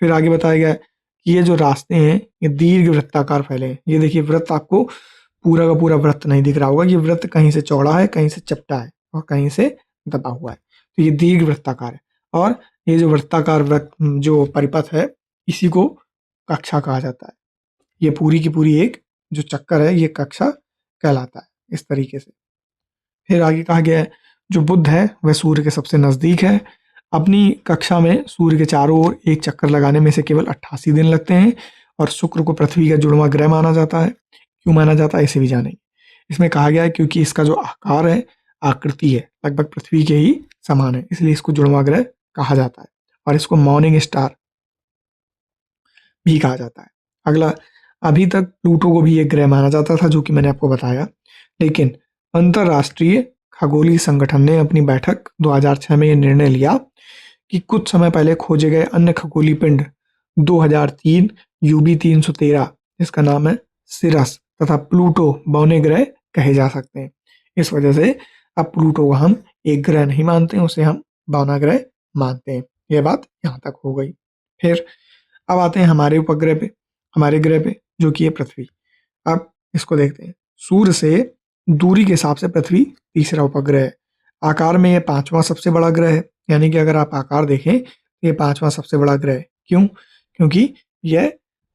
फिर आगे बताया गया है कि ये जो रास्ते हैं ये दीर्घ वृत्ताकार फैले हैं। ये देखिए वृत्त आपको पूरा का पूरा वृत्त नहीं दिख रहा होगा, ये वृत्त कहीं से चौड़ा है, कहीं से चपटा है और कहीं से दबा हुआ है, तो ये दीर्घ वृत्ताकार है। और ये जो वृत्ताकार वृत्त जो परिपथ है इसी को कक्षा कहा जाता है। ये पूरी की पूरी एक जो चक्कर है ये कक्षा कहलाता है इस तरीके से। फिर आगे कहा गया है जो बुध है वह सूर्य के सबसे नज़दीक है। अपनी कक्षा में सूर्य के चारों ओर एक चक्कर लगाने में से केवल 88 दिन लगते हैं और शुक्र को पृथ्वी का जुड़वां ग्रह माना जाता है। क्यों माना जाता है इसे भी जानेंगे। इसमें कहा गया है क्योंकि इसका जो आकार है, आकृति है, लगभग पृथ्वी के ही समान है, इसलिए इसको जुड़वां ग्रह कहा जाता है और इसको मॉर्निंग स्टार भी कहा जाता है। अगला, अभी तक प्लूटो को भी एक ग्रह माना जाता था जो कि मैंने आपको बताया, लेकिन अंतरराष्ट्रीय खगोलीय संगठन ने अपनी बैठक 2006 में यह निर्णय लिया कि कुछ समय पहले खोजे गए अन्य खगोलीय पिंड 2003 यूबी 313 जिसका नाम है सिरस तथा प्लूटो बौने ग्रह कहे जा सकते हैं। इस वजह से अब प्लूटो को हम एक ग्रह नहीं मानते हैं, उसे हम बौना ग्रह मानते हैं। यह बात यहाँ तक हो गई। फिर अब आते हैं हमारे उपग्रह पे, हमारे ग्रह पे जो कि है पृथ्वी। अब इसको देखते हैं। सूर्य से दूरी के हिसाब से पृथ्वी तीसरा उपग्रह है। आकार में यह पांचवा सबसे बड़ा ग्रह है, यानी कि अगर आप आकार देखें तो ये पांचवा सबसे बड़ा ग्रह है। क्यों? क्योंकि यह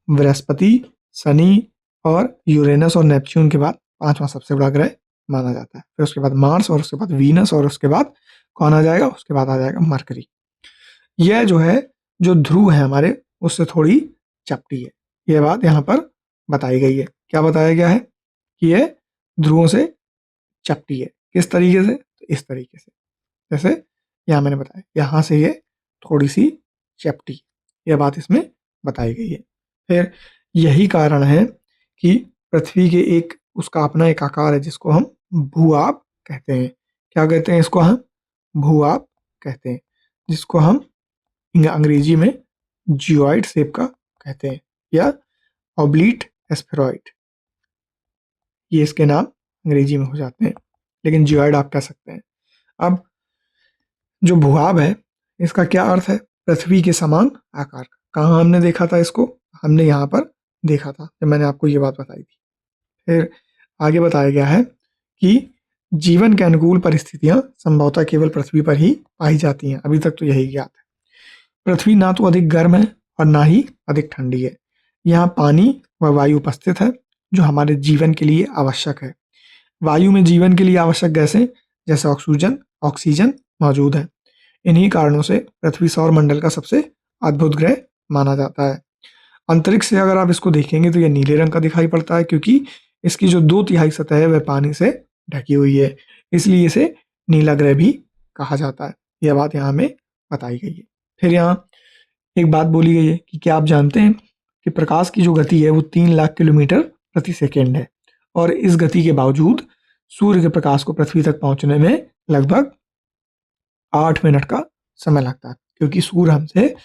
बृहस्पति, शनि और यूरेनस और नेपच्यून के बाद पांचवा सबसे बड़ा ग्रह माना जाता है। फिर उसके बाद मार्स और उसके बाद वीनस और उसके बाद कौन आ जाएगा? उसके बाद आ जाएगा मरकरी। यह जो है जो ध्रुव है हमारे उससे थोड़ी चपटी है। यह बात यहाँ पर बताई गई है। क्या बताया गया है? कि यह ध्रुवों से चपटी है। किस तरीके से? तो इस तरीके से, जैसे यहाँ मैंने बताया, यहाँ से ये थोड़ी सी चपटी, यह बात इसमें बताई गई है। फिर यही कारण है कि पृथ्वी के एक उसका अपना एक आकार है जिसको हम भूआब कहते हैं। क्या कहते हैं इसको? हम भूआब कहते हैं, जिसको हम अंग्रेजी में जियोइड शेप का कहते हैं या ऑब्लीट एस्फेरॉइड, ये इसके नाम अंग्रेजी में हो जाते हैं, लेकिन जियोइड आप कह सकते हैं। अब जो भूआब है इसका क्या अर्थ है? पृथ्वी के समान आकार का। कहाँ हमने देखा था इसको? हमने यहाँ पर देखा था जब मैंने आपको ये बात बताई थी। फिर आगे बताया गया है कि जीवन के अनुकूल परिस्थितियां संभवतः केवल पृथ्वी पर ही पाई जाती हैं। अभी तक तो यही ज्ञात है। पृथ्वी ना तो अधिक गर्म है और ना ही अधिक ठंडी है। यहाँ पानी व वायु उपस्थित है जो हमारे जीवन के लिए आवश्यक है। वायु में जीवन के लिए आवश्यक गैसें जैसे ऑक्सीजन मौजूद है। इन्हीं कारणों से पृथ्वी सौर मंडल का सबसे अद्भुत ग्रह माना जाता है। अंतरिक्ष से अगर आप इसको देखेंगे तो यह नीले रंग का दिखाई पड़ता है क्योंकि इसकी जो 2/3 सतह है वह पानी से ढकी हुई है, इसलिए इसे नीला ग्रह भी कहा जाता है। यह बात यहाँ में बताई गई है। फिर यहाँ एक बात बोली गई है कि क्या आप जानते हैं कि प्रकाश की जो गति है वो 3 लाख किलोमीटर प्रति सेकेंड है और इस गति के बावजूद सूर्य के प्रकाश को पृथ्वी तक पहुंचने में लगभग 8 मिनट का समय लगता है, क्योंकि सूर्य हमसे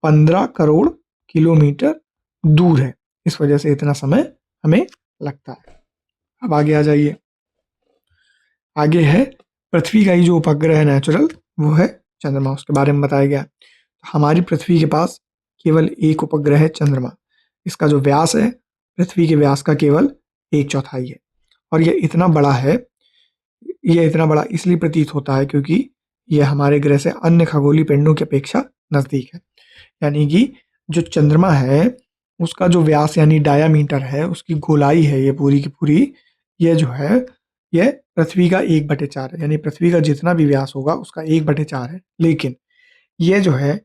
15 करोड़ किलोमीटर दूर है। इस वजह से इतना समय हमें लगता है। अब आगे आ जाइए। आगे है पृथ्वी का ही जो उपग्रह है नेचुरल, वो है चंद्रमा। उसके बारे में बताया गया। हमारी पृथ्वी के पास केवल एक उपग्रह है चंद्रमा। इसका जो व्यास है पृथ्वी के व्यास का केवल 1/4 है और यह इतना बड़ा है, यह इतना बड़ा इसलिए प्रतीत होता है क्योंकि यह हमारे ग्रह से अन्य खगोलीय पिंडों की अपेक्षा नज़दीक है। यानी कि जो चंद्रमा है उसका जो व्यास यानी डायामीटर है, उसकी गोलाई है ये पूरी की पूरी, यह जो है यह पृथ्वी का 1/4 है। यानी पृथ्वी का जितना भी व्यास होगा उसका 1/4 है, लेकिन यह जो है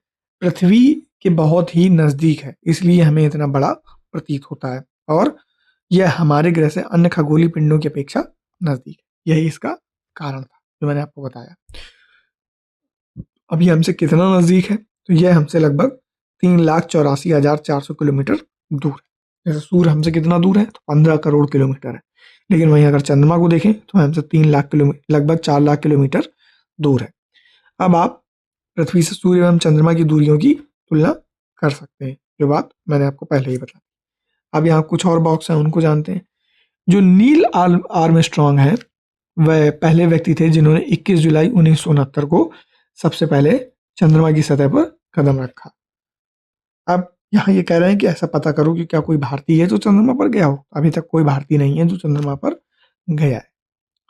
पृथ्वी के बहुत ही नज़दीक है, इसलिए हमें इतना बड़ा प्रतीत होता है। और यह हमारे ग्रह से अन्य खगोलीय पिंडों की अपेक्षा नजदीक है। यही इसका कारण था जो मैंने आपको बताया। अभी हमसे कितना नजदीक है, तो यह हमसे लगभग 3,84,400 किलोमीटर दूर है। जैसे सूर्य हमसे कितना दूर है, तो 15 करोड़ किलोमीटर है। लेकिन वहीं अगर चंद्रमा को देखें तो हमसे 3 लाख किलोमीटर, लगभग 4 लाख किलोमीटर दूर है। अब आप पृथ्वी से सूर्य एवं चंद्रमा की दूरियों की तुलना कर सकते हैं, जो बात मैंने आपको पहले ही बताई। अब यहाँ कुछ और बॉक्स हैं, उनको जानते हैं। जो नील आर्मस्ट्रॉन्ग है, वह पहले व्यक्ति थे जिन्होंने 21 जुलाई 1969 को सबसे पहले चंद्रमा की सतह पर कदम रखा। अब यहाँ ये कह रहे हैं कि ऐसा पता करो कि क्या कोई भारतीय है जो चंद्रमा पर गया हो। अभी तक कोई भारतीय नहीं है जो चंद्रमा पर गया है।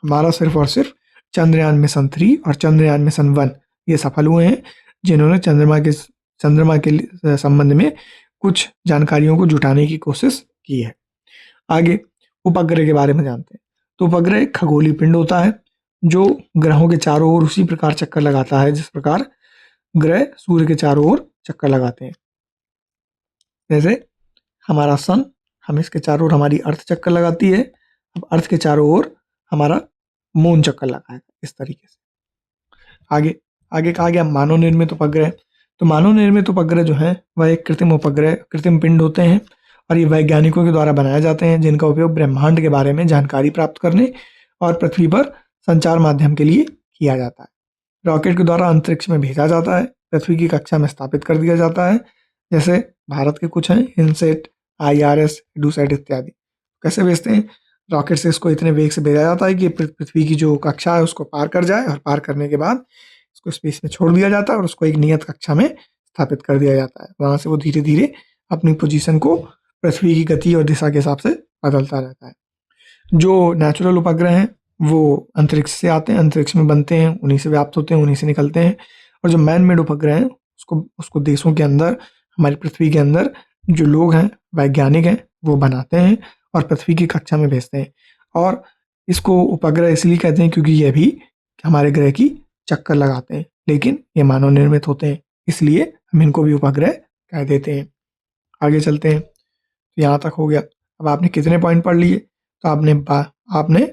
हमारा सिर्फ और सिर्फ चंद्रयान मिशन 3 और चंद्रयान मिशन 1 ये सफल हुए हैं, जिन्होंने चंद्रमा के संबंध में कुछ जानकारियों को जुटाने की कोशिश की है। आगे उपग्रह के बारे में जानते हैं। तो उपग्रह एक खगोलीय पिंड होता है जो ग्रहों के चारों ओर उसी प्रकार चक्कर लगाता है जिस प्रकार ग्रह सूर्य के चारों ओर चक्कर लगाते हैं। जैसे हमारा सन, हम इसके चारों ओर हमारी अर्थ चक्कर लगाती है। अब अर्थ के चारों ओर हमारा मून चक्कर लगाएगा, इस तरीके से। आगे आगे कहा गया मानव निर्मित उपग्रह। तो मानव निर्मित उपग्रह जो है वह एक कृत्रिम उपग्रह, कृत्रिम पिंड होते हैं और ये वैज्ञानिकों के द्वारा बनाए जाते हैं, जिनका उपयोग ब्रह्मांड के बारे में जानकारी प्राप्त करने और पृथ्वी पर संचार माध्यम के लिए किया जाता है। रॉकेट के द्वारा अंतरिक्ष में भेजा जाता है, पृथ्वी की कक्षा में स्थापित कर दिया जाता है। जैसे भारत के कुछ हैं, इनसेट, IRS, डूसैट इत्यादि। कैसे भेजते हैं? रॉकेट से इसको इतने वेग से भेजा जाता है कि पृथ्वी की जो कक्षा है उसको पार कर जाए, और पार करने के बाद इसको स्पेस में छोड़ दिया जाता है और उसको एक नियत कक्षा में स्थापित कर दिया जाता है। वहाँ से वो धीरे धीरे अपनी पोजीशन को पृथ्वी की गति और दिशा के हिसाब से बदलता रहता है। जो नेचुरल उपग्रह हैं वो अंतरिक्ष से आते हैं, अंतरिक्ष में बनते हैं, उन्हीं से व्याप्त होते हैं, उन्हीं से निकलते हैं। और जो मैन मेड उपग्रह हैं उसको उसको देशों के अंदर, हमारी पृथ्वी के अंदर जो लोग हैं, वैज्ञानिक हैं, वो बनाते हैं और पृथ्वी की कक्षा में भेजते हैं। और इसको उपग्रह इसलिए कहते हैं क्योंकि ये भी हमारे ग्रह की चक्कर लगाते हैं, लेकिन ये मानव निर्मित होते हैं, इसलिए हम इनको भी उपग्रह कह देते हैं। आगे चलते हैं। तो यहाँ तक हो गया। अब आपने कितने पॉइंट पढ़ लिए? तो आपने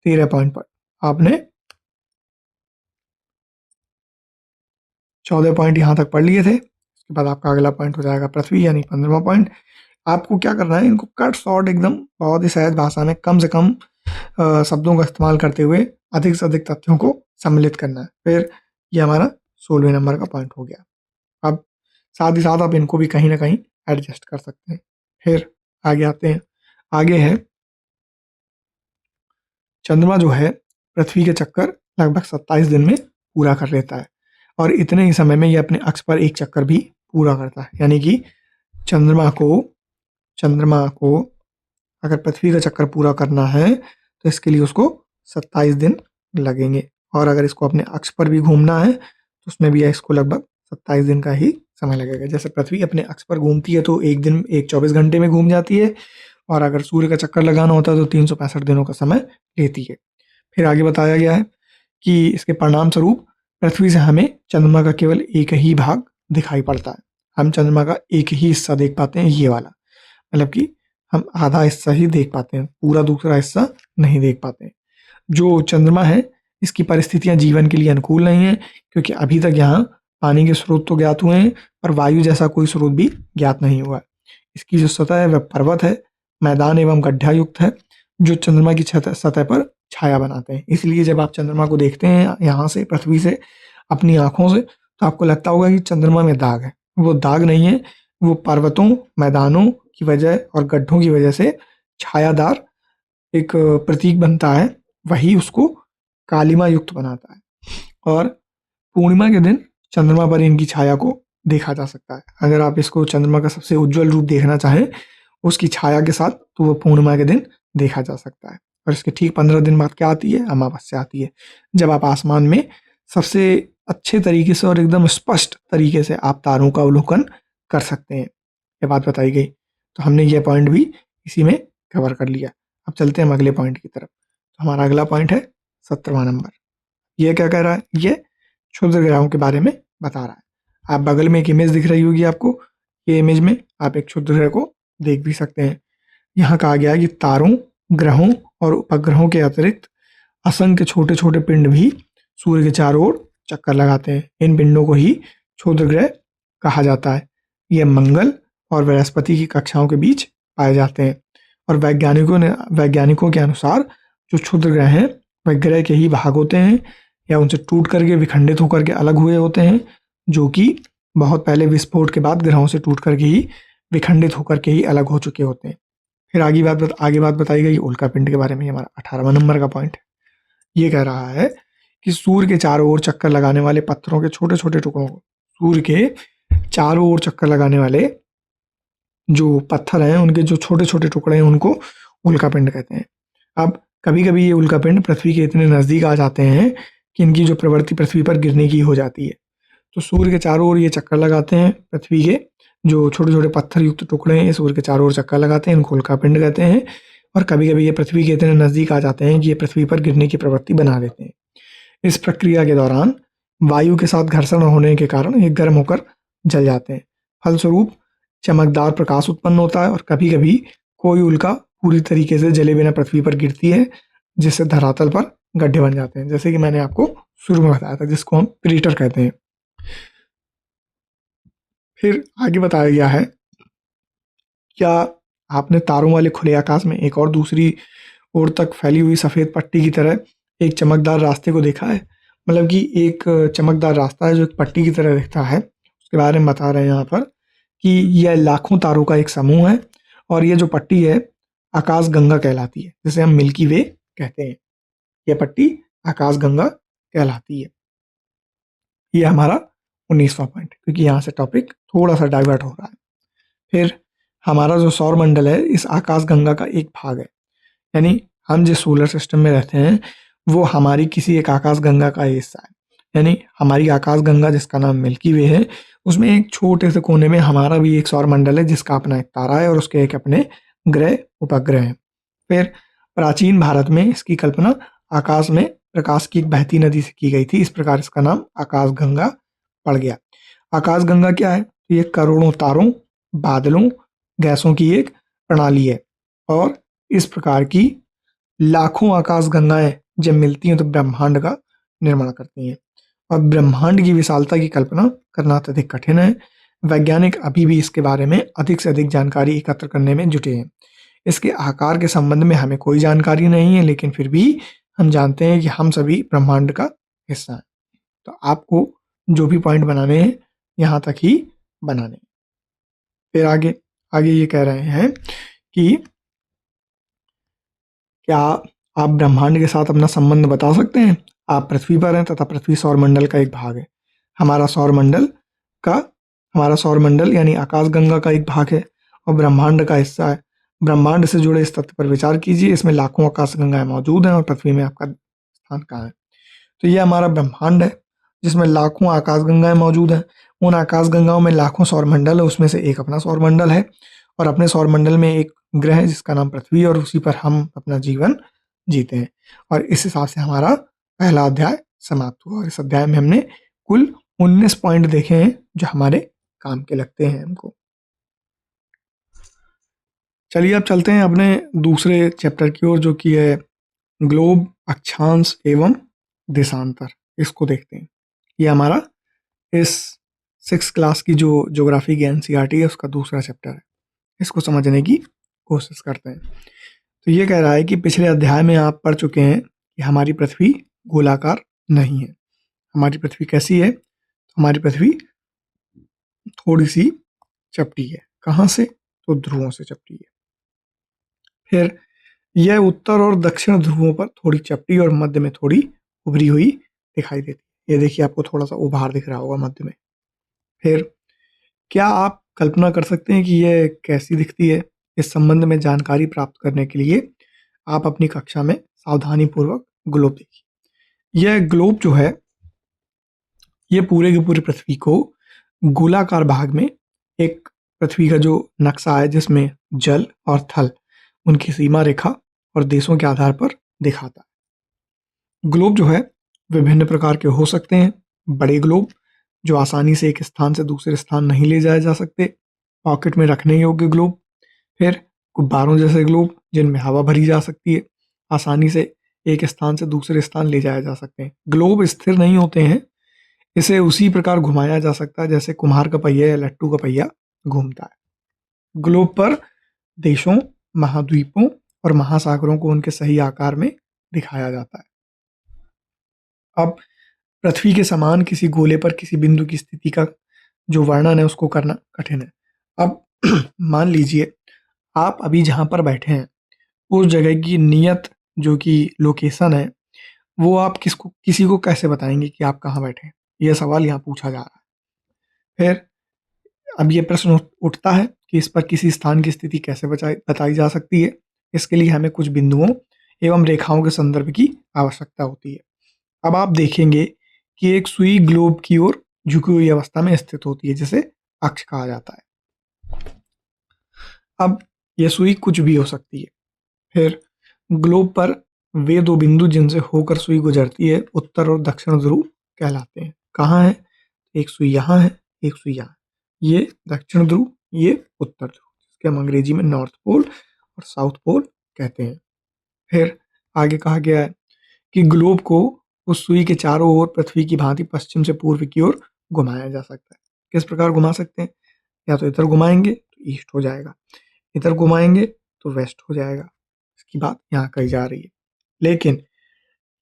13 पॉइंट पढ़, आपने 14 पॉइंट यहाँ तक पढ़ लिए थे। उसके बाद आपका अगला पॉइंट हो जाएगा पृथ्वी, यानी 15वां पॉइंट। आपको क्या करना है, इनको कट शॉर्ट एकदम बहुत ही सहज भाषा में कम से कम शब्दों का इस्तेमाल करते हुए अधिक से अधिक तथ्यों को सम्मिलित करना है। फिर ये हमारा 16वें नंबर का पॉइंट हो गया। अब साथ ही साथ आप इनको भी कहीं ना कहीं एडजस्ट कर सकते हैं। फिर आगे आते हैं। आगे है चंद्रमा जो है पृथ्वी के चक्कर लगभग 27 दिन में पूरा कर लेता है, और इतने ही समय में ये अपने अक्ष पर एक चक्कर भी पूरा करता है। यानी कि चंद्रमा को अगर पृथ्वी का चक्कर पूरा करना है तो इसके लिए उसको 27 दिन लगेंगे, और अगर इसको अपने अक्ष पर भी घूमना है तो उसमें भी इसको लगभग 27 दिन का ही समय लगेगा। जैसे पृथ्वी अपने अक्ष पर घूमती है तो एक दिन 24 घंटे में घूम जाती है, और अगर सूर्य का चक्कर लगाना होता है तो 365 दिनों का समय लेती है। फिर आगे बताया गया है कि इसके परिणाम स्वरूप पृथ्वी से हमें चंद्रमा का केवल एक ही भाग दिखाई पड़ता है। हम चंद्रमा का एक ही हिस्सा देख पाते हैं, ये वाला, मतलब कि हम आधा हिस्सा ही देख पाते हैं, पूरा दूसरा हिस्सा नहीं देख पाते। जो चंद्रमा है इसकी परिस्थितियां जीवन के लिए अनुकूल नहीं है, क्योंकि अभी तक यहाँ पानी के स्रोत तो ज्ञात हुए हैं पर वायु जैसा कोई स्रोत भी ज्ञात नहीं हुआ। इसकी जो सतह है वह पर्वत है, मैदान एवं गड्ढा युक्त है, जो चंद्रमा की सतह पर छाया बनाते हैं। इसलिए जब आप चंद्रमा को देखते हैं यहाँ से, पृथ्वी से, अपनी आंखों से, तो आपको लगता होगा कि चंद्रमा में दाग है। वो दाग नहीं है, वो पर्वतों, मैदानों की वजह और गड्ढों की वजह से छायादार एक प्रतीक बनता है, वही उसको कालिमा युक्त बनाता है। और पूर्णिमा के दिन चंद्रमा पर इनकी छाया को देखा जा सकता है। अगर आप इसको चंद्रमा का सबसे उज्जवल रूप देखना चाहें उसकी छाया के साथ, तो वो पूर्णिमा के दिन देखा जा सकता है। और इसके ठीक 15 दिन बाद क्या आती है? अमावस्या आती है, जब आप आसमान में सबसे अच्छे तरीके से और एकदम स्पष्ट तरीके से आप तारों का अवलोकन कर सकते हैं। ये बात बताई गई, तो हमने ये पॉइंट भी इसी में कवर कर लिया। अब चलते हैं हम अगले पॉइंट की तरफ। तो हमारा अगला पॉइंट है 17वां नंबर। ये क्या कह रहा है? ये क्षुद्र ग्रहों के बारे में बता रहा है। आप बगल में एक इमेज दिख रही होगी आपको, ये इमेज में आप एक क्षुद्र ग्रह को देख भी सकते हैं। यहाँ कहा गया है कि तारों, ग्रहों और उपग्रहों के अतिरिक्त असंख्य छोटे छोटे पिंड भी सूर्य के चारों ओर चक्कर लगाते हैं। इन पिंडों को ही क्षुद्र ग्रह कहा जाता है। ये मंगल और बृहस्पति की कक्षाओं के बीच पाए जाते हैं और वैज्ञानिकों के अनुसार जो क्षुद्र ग्रह हैं वह ग्रह के ही भाग होते हैं या उनसे टूट करके विखंडित होकर के अलग हुए होते हैं, जो कि बहुत पहले विस्फोट के बाद ग्रहों से टूट करके ही विखंडित होकर के ही अलग हो चुके होते हैं। फिर आगे बात बताई गई उल्का पिंड के बारे में। हमारा 18वां नंबर का पॉइंट ये कह रहा है कि सूर्य के चारों ओर चक्कर लगाने वाले पत्थरों के छोटे छोटे टुकड़ों को, सूर्य के चारों ओर चक्कर लगाने वाले जो पत्थर हैं उनके जो छोटे छोटे टुकड़े हैं उनको उल्का पिंड कहते हैं। अब कभी कभी ये उल्का पिंड पृथ्वी के इतने नज़दीक आ जाते हैं कि इनकी जो प्रवृत्ति पृथ्वी पर गिरने की हो जाती है। तो सूर्य के चारों ओर ये चक्कर लगाते हैं, पृथ्वी के जो छोटे छोटे पत्थर युक्त टुकड़े हैं सूर्य के चारों ओर चक्कर लगाते हैं, इनको उल्का पिंड कहते हैं। और कभी कभी ये पृथ्वी के इतने नज़दीक आ जाते हैं कि ये पृथ्वी पर गिरने की प्रवृत्ति बना लेते हैं। इस प्रक्रिया के दौरान वायु के साथ घर्षण होने के कारण ये गर्म होकर जल जाते हैं। फलस्वरूप चमकदार प्रकाश उत्पन्न होता है और कभी कभी कोई उल्का पूरी तरीके से जले बिना पृथ्वी पर गिरती है, जिससे धरातल पर गड्ढे बन जाते हैं, जैसे कि मैंने आपको शुरू में बताया था, जिसको हम क्रेटर कहते हैं। फिर आगे बताया गया है, क्या आपने तारों वाले खुले आकाश में एक और दूसरी ओर तक फैली हुई सफ़ेद पट्टी की तरह एक चमकदार रास्ते को देखा है? मतलब कि एक चमकदार रास्ता है जो एक पट्टी की तरह दिखता है, उसके बारे में बता रहे हैं यहाँ पर कि यह लाखों तारों का एक समूह है और ये जो पट्टी है आकाश गंगा कहलाती है, जिसे हम मिल्की वे कहते हैं। यह पट्टी आकाश गंगा कहलाती है। ये हमारा 19वां पॉइंट, क्योंकि यहाँ से टॉपिक थोड़ा सा डाइवर्ट हो रहा है। फिर हमारा जो सौर मंडल है इस आकाश गंगा का एक भाग है, यानी हम जिस सोलर सिस्टम में रहते हैं वो हमारी किसी एक आकाश गंगा का हिस्सा है। यानी हमारी आकाश गंगा जिसका नाम मिल्की वे है, उसमें एक छोटे से कोने में हमारा भी एक सौर मंडल है जिसका अपना एक तारा है और उसके एक अपने ग्रह उपग्रह हैं। फिर प्राचीन भारत में इसकी कल्पना आकाश में प्रकाश की एक बहती नदी से की गई थी, इस प्रकार इसका नाम आकाश गंगा पड़ गया। आकाश गंगा क्या है? ये करोड़ों तारों, बादलों, गैसों की एक प्रणाली है और इस प्रकार की लाखों आकाश गंगाएं जब मिलती हैं तो ब्रह्मांड का निर्माण करती हैं और ब्रह्मांड की विशालता की कल्पना करना अत्यधिक कठिन है। वैज्ञानिक अभी भी इसके बारे में अधिक से अधिक जानकारी एकत्र करने में जुटे हैं। इसके आकार के संबंध में हमें कोई जानकारी नहीं है, लेकिन फिर भी हम जानते हैं कि हम सभी ब्रह्मांड का हिस्सा हैं। तो आपको जो भी पॉइंट बनाने हैं यहाँ तक ही बनाने। फिर आगे आगे ये कह रहे हैं कि क्या आप ब्रह्मांड के साथ अपना संबंध बता सकते हैं? आप पृथ्वी पर हैं तथा पृथ्वी सौरमंडल का एक भाग है। हमारा सौरमंडल यानी आकाशगंगा का एक भाग है और ब्रह्मांड का हिस्सा है। ब्रह्मांड से जुड़े इस तथ्य पर विचार कीजिए, इसमें लाखों आकाशगंगाएं मौजूद हैं और पृथ्वी में आपका स्थान कहाँ है? तो ये हमारा ब्रह्मांड है जिसमें लाखों आकाशगंगाएं मौजूद हैं। उन आकाशगंगाओं में लाखों सौरमंडल है, उसमें से एक अपना सौरमंडल है और अपने सौरमंडल में एक ग्रह है जिसका नाम पृथ्वी है और उसी पर हम अपना जीवन जीते हैं। और इस हिसाब से हमारा पहला अध्याय समाप्त हुआ और इस अध्याय में हमने कुल 19 पॉइंट देखे हैं जो हमारे काम के लगते हैं हमको। चलिए अब चलते हैं अपने दूसरे चैप्टर की ओर, जो कि है ग्लोब, अक्षांश एवं देशांतर। इसको देखते हैं। ये हमारा इस 6th क्लास की जो ज्योग्राफी की एनसीईआरटी है उसका दूसरा चैप्टर है। इसको समझने की कोशिश करते हैं। तो ये कह रहा है कि पिछले अध्याय में आप पढ़ चुके हैं कि हमारी पृथ्वी गोलाकार नहीं है। हमारी पृथ्वी कैसी है? हमारी पृथ्वी थोड़ी सी चपटी है। कहाँ से? तो ध्रुवों से चपटी है। फिर यह उत्तर और दक्षिण ध्रुवों पर थोड़ी चपटी और मध्य में थोड़ी उभरी हुई दिखाई देती है। ये देखिए, आपको थोड़ा सा उभार दिख रहा होगा मध्य में। फिर क्या आप कल्पना कर सकते हैं कि यह कैसी दिखती है? इस संबंध में जानकारी प्राप्त करने के लिए आप अपनी कक्षा में सावधानी पूर्वक ग्लोब देखिए। यह ग्लोब जो है ये पूरे की पूरी पृथ्वी को गोलाकार भाग में एक पृथ्वी का जो नक्शा है जिसमें जल और थल उनकी सीमा रेखा और देशों के आधार पर दिखाता है। ग्लोब जो है विभिन्न प्रकार के हो सकते हैं। बड़े ग्लोब जो आसानी से एक स्थान से दूसरे स्थान नहीं ले जाए जा सकते, पॉकेट में रखने योग्य ग्लोब। फिर गुब्बारों जैसे ग्लोब जिनमें हवा भरी जा सकती है, आसानी से एक स्थान से दूसरे स्थान ले जाए जा सकते हैं। ग्लोब स्थिर नहीं होते हैं, इसे उसी प्रकार घुमाया जा सकता है जैसे कुम्हार का पहिया या लट्टू का पहिया घूमता है। ग्लोब पर देशों, महाद्वीपों और महासागरों को उनके सही आकार में दिखाया जाता है। अब पृथ्वी के समान किसी गोले पर किसी बिंदु की स्थिति का जो वर्णन है उसको करना कठिन है। अब मान लीजिए आप अभी जहाँ पर बैठे हैं उस जगह की नियत जो कि लोकेशन है वो आप किसी को कैसे बताएंगे कि आप कहाँ बैठे हैं? यह सवाल यहाँ पूछा जा रहा है। फिर अब ये प्रश्न उठता है कि इस पर किसी स्थान की स्थिति कैसे बताई जा सकती है। इसके लिए हमें कुछ बिंदुओं एवं रेखाओं के संदर्भ की आवश्यकता होती है। अब आप देखेंगे कि एक सुई ग्लोब की ओर झुकी हुई अवस्था में स्थित होती है जिसे अक्ष कहा जाता है। अब यह सुई कुछ भी हो सकती है। फिर ग्लोब पर वे दो बिंदु जिनसे होकर सुई गुजरती है उत्तर और दक्षिण ध्रुव कहलाते हैं। कहाँ है? एक सुई यहाँ है, एक सुई यहाँ। ये दक्षिण ध्रुव, ये उत्तर ध्रुव, जिसके हम अंग्रेजी में नॉर्थ पोल और साउथ पोल कहते हैं। फिर आगे कहा गया है कि ग्लोब को उस सुई के चारों ओर पृथ्वी की भांति पश्चिम से पूर्व की ओर घुमाया जा सकता है। किस प्रकार घुमा सकते हैं? या तो इधर घुमाएंगे तो ईस्ट हो जाएगा, इधर घुमाएंगे तो वेस्ट हो जाएगा। इसकी बात यहाँ कही जा रही है। लेकिन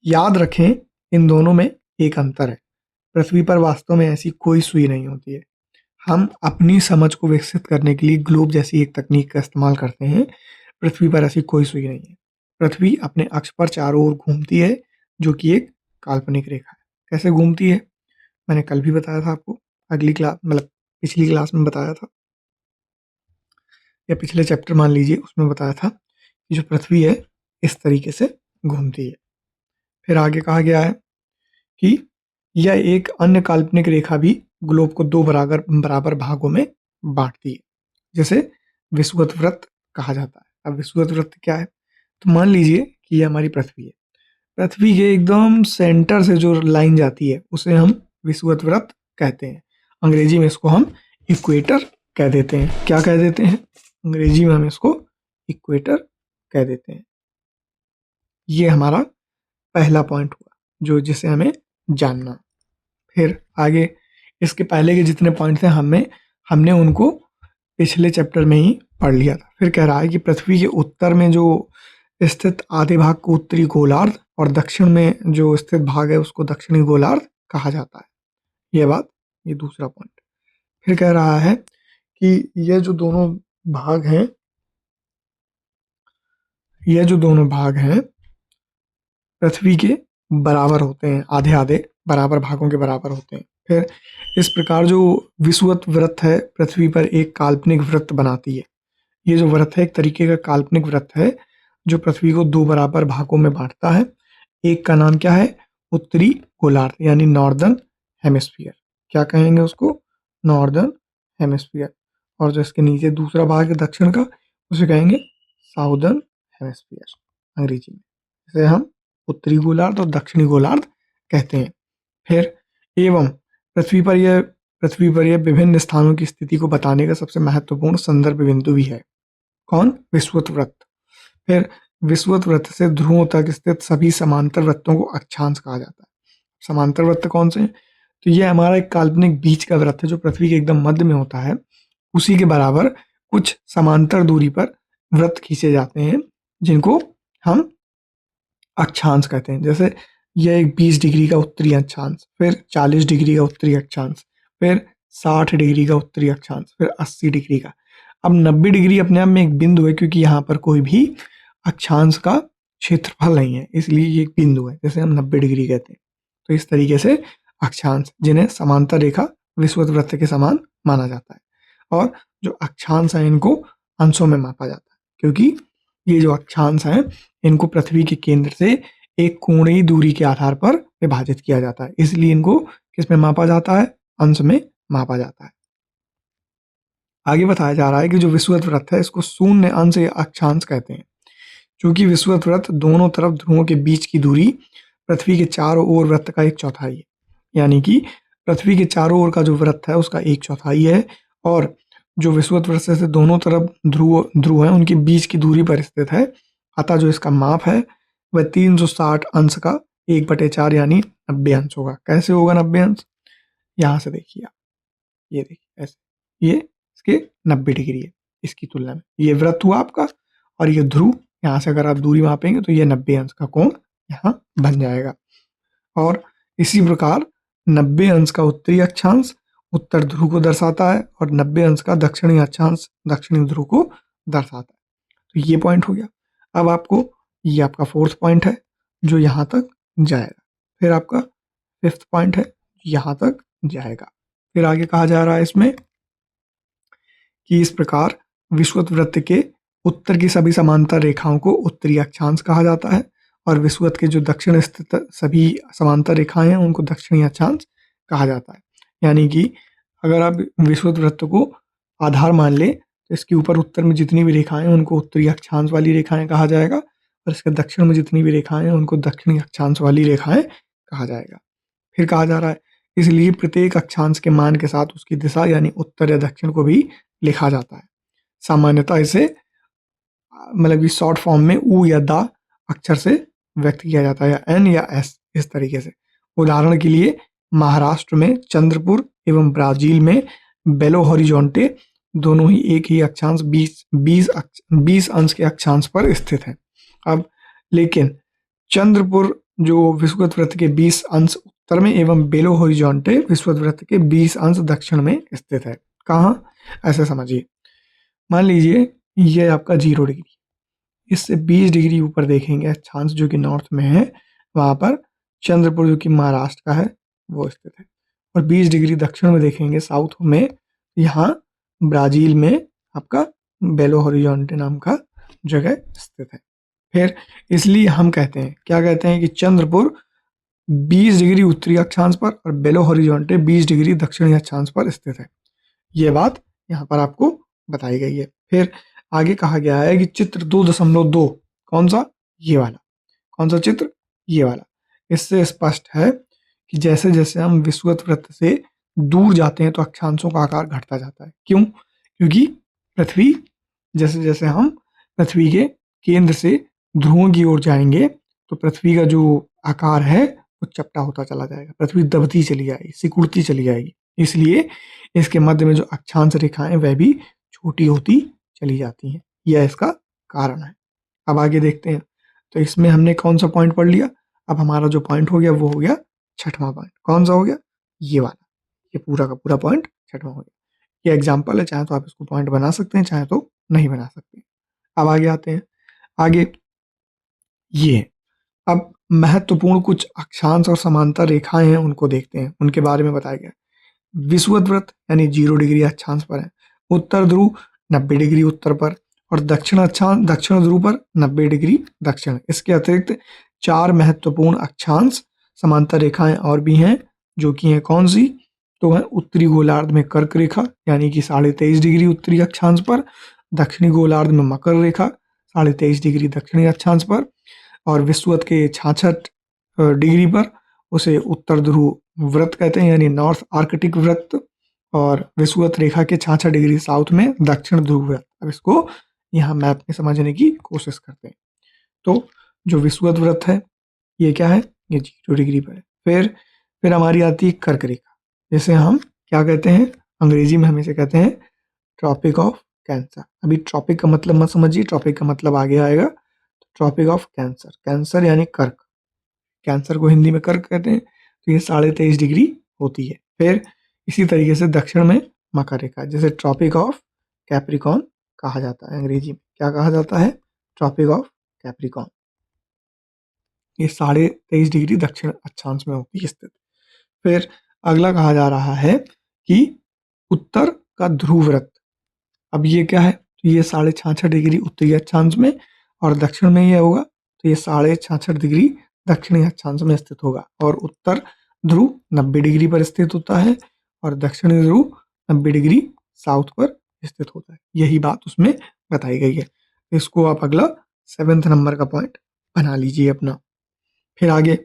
याद रखें इन दोनों में एक अंतर है। पृथ्वी पर वास्तव में ऐसी कोई सुई नहीं होती है। हम अपनी समझ को विकसित करने के लिए ग्लोब जैसी एक तकनीक का इस्तेमाल करते हैं। पृथ्वी पर ऐसी कोई सुई नहीं है। पृथ्वी अपने अक्ष पर चारों ओर घूमती है जो कि एक काल्पनिक रेखा है। कैसे घूमती है मैंने कल भी बताया था आपको, अगली क्लास मतलब पिछली क्लास में बताया था, या पिछले चैप्टर मान लीजिए उसमें बताया था कि जो पृथ्वी है इस तरीके से घूमती है। फिर आगे कहा गया है कि यह एक अन्य काल्पनिक रेखा भी ग्लोब को दो बराबर भागों में बांटती है, जिसे विषुवत वृत्त कहा जाता है। अब विषुवत वृत्त क्या है? तो मान लीजिए कि यह हमारी पृथ्वी है। पृथ्वी के एकदम सेंटर से जो लाइन जाती है उसे हम विषुवत वृत्त कहते हैं। अंग्रेजी में इसको हम इक्वेटर कह देते हैं। क्या कह देते हैं? अंग्रेजी में हम इसको इक्वेटर कह देते हैं। ये हमारा पहला पॉइंट हुआ जो जिसे हमें जानना। फिर आगे इसके पहले के जितने पॉइंट थे हमने उनको पिछले चैप्टर में ही पढ़ लिया था। फिर कह रहा है कि पृथ्वी के उत्तर में जो स्थित आधे भाग को उत्तरी गोलार्ध और दक्षिण में जो स्थित भाग है उसको दक्षिणी गोलार्ध कहा जाता है। ये बात, ये दूसरा पॉइंट। फिर कह रहा है कि ये जो दोनों भाग हैं पृथ्वी के बराबर होते हैं, आधे आधे बराबर भागों के बराबर होते हैं। फिर इस प्रकार जो विषुवत वृत्त है पृथ्वी पर एक काल्पनिक वृत्त बनाती है। ये जो वृत्त है एक तरीके का काल्पनिक वृत्त है जो पृथ्वी को दो बराबर भागों में बांटता है। एक का नाम क्या है? उत्तरी गोलार्ध यानी नॉर्दर्न हेमिस्फीयर। क्या कहेंगे उसको? Northern hemisphere. और जो इसके नीचे दूसरा भाग है दक्षिण का उसे कहेंगे साउदर्न हेमिस्फीयर अंग्रेजी में। इसे हम उत्तरी गोलार्ध और दक्षिणी गोलार्ध कहते हैं। फिर एवं पृथ्वी पर यह विभिन्न स्थानों की स्थिति को बताने का सबसे महत्वपूर्ण संदर्भ बिंदु भी है। कौन? विषुवत वृत्त। फिर विषुवत वृत्त से ध्रुवों तक स्थित सभी समांतर वृत्तों को अक्षांश कहा जाता है। समांतर वृत्त कौन से हैं? तो यह हमारा एक काल्पनिक बीच का वृत्त है जो पृथ्वी के एकदम मध्य में होता है। उसी के बराबर कुछ समांतर दूरी पर वृत्त खींचे जाते हैं जिनको हम अक्षांश कहते हैं। जैसे यह एक 20 डिग्री का उत्तरी अक्षांश, फिर 40 डिग्री का उत्तरी अक्षांश, फिर 60 डिग्री का उत्तरी अक्षांश, फिर 80 डिग्री का। अब 90 डिग्री अपने आप में एक बिंदु है क्योंकि यहाँ पर कोई भी अक्षांश का क्षेत्रफल नहीं है, इसलिए ये एक बिंदु है जैसे हम 90 डिग्री कहते हैं। तो इस तरीके से अक्षांश जिन्हें समांतर रेखा विषुवत वृत्त के समान माना जाता है। और जो अक्षांश है इनको अंशों में मापा जाता है क्योंकि ये जो अक्षांश हैं इनको पृथ्वी के केंद्र से एक कोणीय दूरी के आधार पर विभाजित किया जाता है, इसलिए इनको किस में मापा जाता है? अंश में मापा जाता है। आगे बताया जा रहा है कि जो विषुवत वृत्त है इसको शून्य अंश या अक्षांश कहते हैं। क्योंकि विषुवत वृत्त दोनों तरफ ध्रुवों के बीच की दूरी पृथ्वी के चारों ओर वृत्त का 1/4 है। यानी कि पृथ्वी के चारों ओर का जो वृत्त है उसका 1/4 है और जो विषुवत वृत्त से दोनों तरफ ध्रुव हैं उनके बीच की दूरी पर स्थित है। अतः जो इसका माप है वह 360 अंश का 1/4 यानी 90 अंश होगा। कैसे होगा 90 अंश? यहाँ से देखिए आप, ये देखिए ऐसे, ये इसके 90 डिग्री है इसकी तुलना में। ये वृत्त हुआ आपका और ये ध्रुव, यहाँ से अगर आप दूरी मापेंगे तो ये 90 अंश का कोण यहाँ बन जाएगा। और इसी प्रकार 90 अंश का उत्तरी अक्षांश उत्तर ध्रुव को दर्शाता है और 90 अंश का दक्षिणी अक्षांश दक्षिणी ध्रुव को दर्शाता है। तो ये पॉइंट हो गया। अब आपको ये आपका फोर्थ पॉइंट है जो यहाँ तक जाएगा। फिर आपका फिफ्थ पॉइंट है यहाँ तक जाएगा। फिर आगे कहा जा रहा है इसमें कि इस प्रकार विषुवत वृत्त के उत्तर की सभी समांतर रेखाओं को उत्तरी अक्षांश कहा जाता है और विषुवत के जो दक्षिण स्थित सभी समांतर रेखाएं हैं उनको दक्षिणी अक्षांश कहा जाता है। यानी कि अगर आप विषुवत वृत्त को आधार मान ले तो इसके ऊपर उत्तर में जितनी भी रेखाएं हैं उनको उत्तरी अक्षांश वाली रेखाएं कहा जाएगा और इसके दक्षिण में जितनी भी रेखाएं हैं उनको दक्षिणी अक्षांश वाली रेखाएं कहा जाएगा। फिर कहा जा रहा है इसलिए प्रत्येक अक्षांश के मान के साथ उसकी दिशा यानी उत्तर या दक्षिण को भी लिखा जाता है। सामान्यतः इसे मतलब कि शॉर्ट फॉर्म में ऊ या दा अक्षर से व्यक्त किया जाता है या एन या एस इस तरीके से। उदाहरण के लिए महाराष्ट्र में चंद्रपुर एवं ब्राजील में बेलो हॉरिजॉन्टे दोनों ही एक ही अक्षांश 20 अंश के अक्षांश पर स्थित है। अब लेकिन चंद्रपुर जो विषुवत वृत्त के 20 अंश उत्तर में एवं बेलो हॉरिजॉन्टे विषुवत वृत्त के 20 अंश दक्षिण में स्थित है। कहाँ? ऐसे समझिए, मान लीजिए ये आपका 0 डिग्री, इससे 20 डिग्री ऊपर देखेंगे अक्षांश जो कि नॉर्थ में है, वहां पर चंद्रपुर जो कि महाराष्ट्र का है वो स्थित है। और 20 डिग्री दक्षिण में देखेंगे साउथ में, यहाँ ब्राजील में आपका बेलो हॉरिजॉन्टे नाम का जगह स्थित है। फिर इसलिए हम कहते हैं, क्या कहते हैं कि चंद्रपुर 20 डिग्री उत्तरी अक्षांश पर और बेलो हॉरिजॉन्टे 20 डिग्री दक्षिणी अक्षांश पर स्थित है। ये बात यहाँ पर आपको बताई गई है। फिर आगे कहा गया है कि चित्र 2.2 कौन सा? ये वाला। कौन सा चित्र? ये वाला। इससे स्पष्ट है कि जैसे जैसे हम विषुवत वृत्त से दूर जाते हैं तो अक्षांशों का आकार घटता जाता है। क्यों? क्योंकि पृथ्वी, जैसे जैसे हम पृथ्वी के केंद्र से ध्रुवों की ओर जाएंगे तो पृथ्वी का जो आकार है वो चपटा होता चला जाएगा, पृथ्वी दबती चली जाएगी, सिकुड़ती चली जाएगी। इसलिए इसके मध्य में जो अक्षांश रेखाएं वह भी छोटी होती चली जाती हैं। यह इसका कारण है। अब आगे देखते हैं। तो इसमें हमने कौन सा पॉइंट पढ़ लिया? अब हमारा जो पॉइंट हो गया वो हो गया छठवां पॉइंट। कौन सा हो गया? ये वाला। ये पूरा का पूरा पॉइंट छठवां हो गया। ये एग्जाम्पल है, चाहे तो आप इसको पॉइंट बना सकते हैं, चाहे तो नहीं बना सकते। अब आगे आते हैं। आगे ये अब महत्वपूर्ण कुछ अक्षांश और समांतर रेखाएं हैं उनको देखते हैं, उनके बारे में बताया गया। विषुवत वृत्त यानी 0 डिग्री अक्षांश पर है, उत्तर ध्रुव 90 डिग्री उत्तर पर और दक्षिण ध्रुव पर 90 डिग्री दक्षिण। इसके अतिरिक्त 4 महत्वपूर्ण अक्षांश समांतर रेखाएं और भी हैं जो कि हैं कौन सी? तो है उत्तरी गोलार्ध में कर्क रेखा यानी कि 23.5 डिग्री उत्तरी अक्षांश पर, दक्षिणी गोलार्ध में मकर रेखा 23.5 डिग्री दक्षिणी अक्षांश पर और विषुवत के 66 डिग्री पर उसे उत्तर ध्रुव वृत्त कहते हैं यानी नॉर्थ आर्कटिक वृत्त और विषुवत रेखा के 66 डिग्री साउथ में दक्षिण ध्रुव वृत्त। अब इसको यहाँ मैप में समझने की कोशिश करते हैं। तो जो विषुवत वृत्त है ये क्या है? ये 0 डिग्री पर है। फिर हमारी आती है कर्क रेखा, जिसे हम क्या कहते हैं? अंग्रेजी में हम इसे कहते हैं ट्रॉपिक ऑफ कैंसर। अभी ट्रॉपिक का मतलब मत समझिए, ट्रॉपिक का मतलब आगे आएगा। ट्रॉपिक ऑफ कैंसर, कैंसर यानी कर्क, कैंसर को हिंदी में कर्क कहते हैं। तो ये 23.5 डिग्री होती है। फिर इसी तरीके से दक्षिण में मकर रेखा, जिसे ट्रॉपिक ऑफ कैप्रिकॉन कहा जाता है। अंग्रेजी में क्या कहा जाता है? Tropic of Capricorn. ये 23.5 डिग्री दक्षिण अक्षांश में होती है स्थित। फिर अगला कहा जा रहा है कि उत्तर का ध्रुव वृत्त। अब ये क्या है? तो ये 66.5 डिग्री उत्तरी अक्षांश में और दक्षिण में ये होगा, तो ये 66.5 डिग्री दक्षिणी अक्षांश में स्थित होगा और उत्तर ध्रुव 90 डिग्री पर स्थित होता है और दक्षिणी ध्रुव 90 डिग्री साउथ पर स्थित होता है। यही बात उसमें बताई गई है। इसको आप अगला 7th नंबर का पॉइंट बना लीजिए अपना। फिर आगे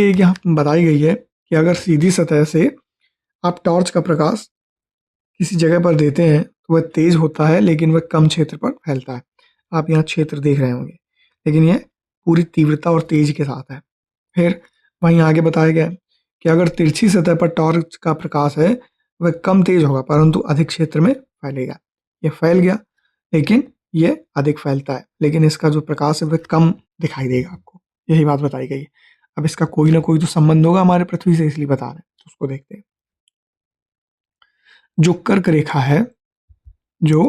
एक यहाँ बताई गई है कि अगर सीधी सतह से आप टॉर्च का प्रकाश किसी जगह पर देते हैं तो वह तेज होता है लेकिन वह कम क्षेत्र पर फैलता है। आप यहाँ क्षेत्र देख रहे होंगे, लेकिन यह पूरी तीव्रता और तेज के साथ है। फिर वहीं आगे बताया गया है कि अगर तिरछी सतह पर टॉर्च का प्रकाश है वह कम तेज होगा परंतु अधिक क्षेत्र में फैलेगा। ये फैल गया लेकिन ये अधिक फैलता है, लेकिन इसका जो प्रकाश है वह कम दिखाई देगा आपको। यही बात बताई गई है। अब इसका कोई ना कोई तो संबंध होगा हमारे पृथ्वी से, इसलिए बता रहे हैं, तो उसको देखते हैं। जो कर्क रेखा है, जो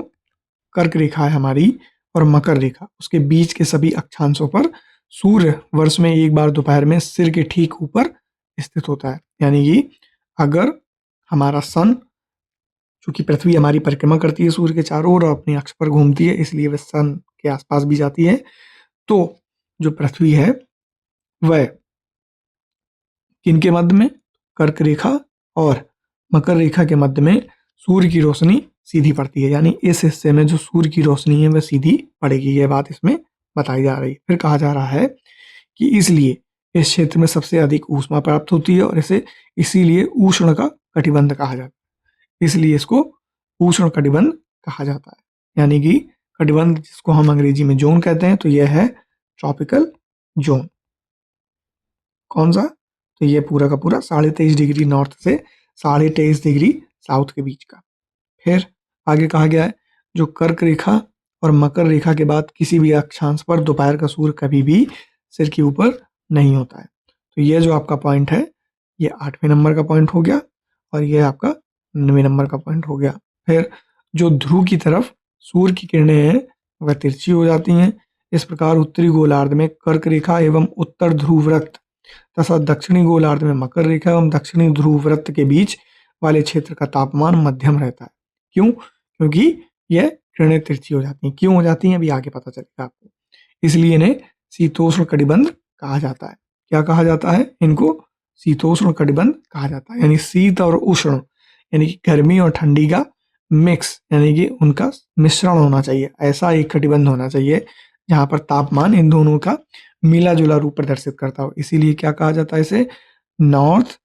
कर्क रेखा है हमारी और मकर रेखा, उसके बीच के सभी अक्षांशों पर सूर्य वर्ष में एक बार दोपहर में सिर के ठीक ऊपर स्थित होता है। यानी कि अगर हमारा सन, चूंकि पृथ्वी हमारी परिक्रमा करती है सूर्य के चारों ओर और अपने अक्ष पर घूमती है, इसलिए वह सन के आसपास भी जाती है, तो जो पृथ्वी है वह किनके मध्य में, कर्क रेखा और मकर रेखा के मध्य में सूर्य की रोशनी सीधी पड़ती है। यानी इस हिस्से में जो सूर्य की रोशनी है वह सीधी पड़ेगी। यह बात इसमें बताई जा रही है। फिर कहा जा रहा है कि इसलिए इस क्षेत्र में सबसे अधिक ऊष्मा प्राप्त होती है और इसे इसीलिए उष्ण का कटिबंध कहा जाता है। इसलिए इसको उष्ण कटिबंध कहा जाता है। यानी कि कटिबंध जिसको हम अंग्रेजी में जोन कहते हैं, तो यह है ट्रॉपिकल जोन। कौन सा? तो ये पूरा का पूरा 23.5 डिग्री नॉर्थ से 23.5 डिग्री साउथ के बीच का। फिर आगे कहा गया है जो कर्क रेखा और मकर रेखा के बाद किसी भी अक्षांश पर दोपहर का सूर्य कभी भी सिर के ऊपर नहीं होता है। तो ये जो आपका पॉइंट है ये 8वें नंबर का पॉइंट हो गया और ये आपका 9वें नंबर का पॉइंट हो गया। फिर जो ध्रुव की तरफ सूर्य की किरणें हैं वह तिरछी हो जाती हैं। इस प्रकार उत्तरी गोलार्ध में कर्क रेखा एवं उत्तर ध्रुव वृत्त तथा दक्षिणी गोलार्ध में मकर रेखा एवं दक्षिणी ध्रुव वृत्त के बीच वाले क्षेत्र का तापमान मध्यम रहता है। क्यों? क्योंकि यह किरणें तिरछी हो जाती हैं। क्यों हो जाती हैं अभी आगे पता चलेगा आपको। इसलिए इन्हें शीतोष्ण कटिबंध कहा जाता है। क्या कहा जाता है? इनको शीतोष्ण कटिबंध कहा जाता है। यानी शीत और उष्ण यानी कि गर्मी और ठंडी का मिक्स, यानी कि उनका मिश्रण होना चाहिए। ऐसा एक कटिबंध होना चाहिए जहां पर तापमान इन दोनों का मिला जुला रूप प्रदर्शित करता हो। इसीलिए क्या कहा जाता है इसे? North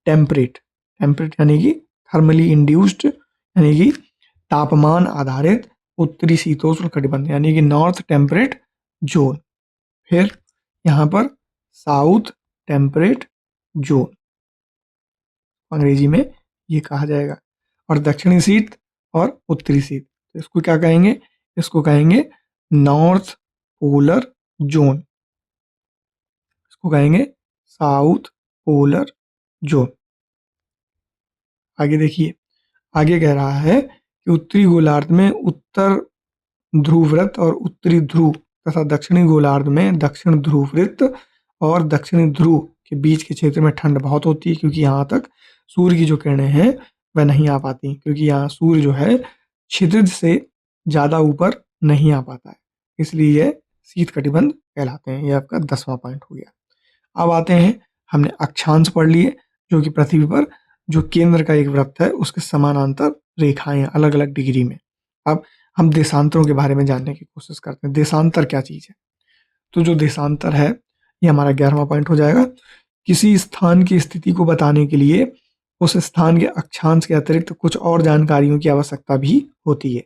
temperate. टेम्परेट यानी कि थर्मली इंड्यूस्ड, यानी कि तापमान आधारित उत्तरी शीतोष्ण कटिबंध, यानी कि नॉर्थ टेम्परेट जोन। फिर यहाँ पर साउथ टेम्परेट जोन अंग्रेजी में ये कहा जाएगा। और दक्षिणी शीत और उत्तरी शीत, तो इसको क्या कहेंगे? इसको कहेंगे नॉर्थ पोलर जोन। इसको कहेंगे साउथ पोलर जोन। आगे देखिए, आगे कह रहा है कि उत्तरी गोलार्ध में उत्तर ध्रुव वृत्त और उत्तरी ध्रुव तथा दक्षिणी गोलार्ध में दक्षिण ध्रुव वृत्त और दक्षिणी ध्रुव के बीच के क्षेत्र में ठंड बहुत होती है, क्योंकि यहाँ तक सूर्य की जो किरणें हैं वह नहीं आ पाती, क्योंकि यहाँ सूर्य जो है क्षितिज से ज़्यादा ऊपर नहीं आ पाता है, इसलिए यह शीत कटिबंध कहलाते हैं। यह आपका 10वां पॉइंट हो गया। अब आते हैं, हमने अक्षांश पढ़ लिए जो कि पृथ्वी पर जो केंद्र का एक वृत्त है उसके समानांतर रेखाएं अलग अलग डिग्री में। अब हम देशांतरों के बारे में जानने की कोशिश करते हैं। देशांतर क्या चीज़ है? तो जो देशांतर है ये हमारा 11वां पॉइंट हो जाएगा। किसी स्थान की स्थिति को बताने के लिए उस स्थान के अक्षांश के अतिरिक्त कुछ और जानकारियों की आवश्यकता भी होती है।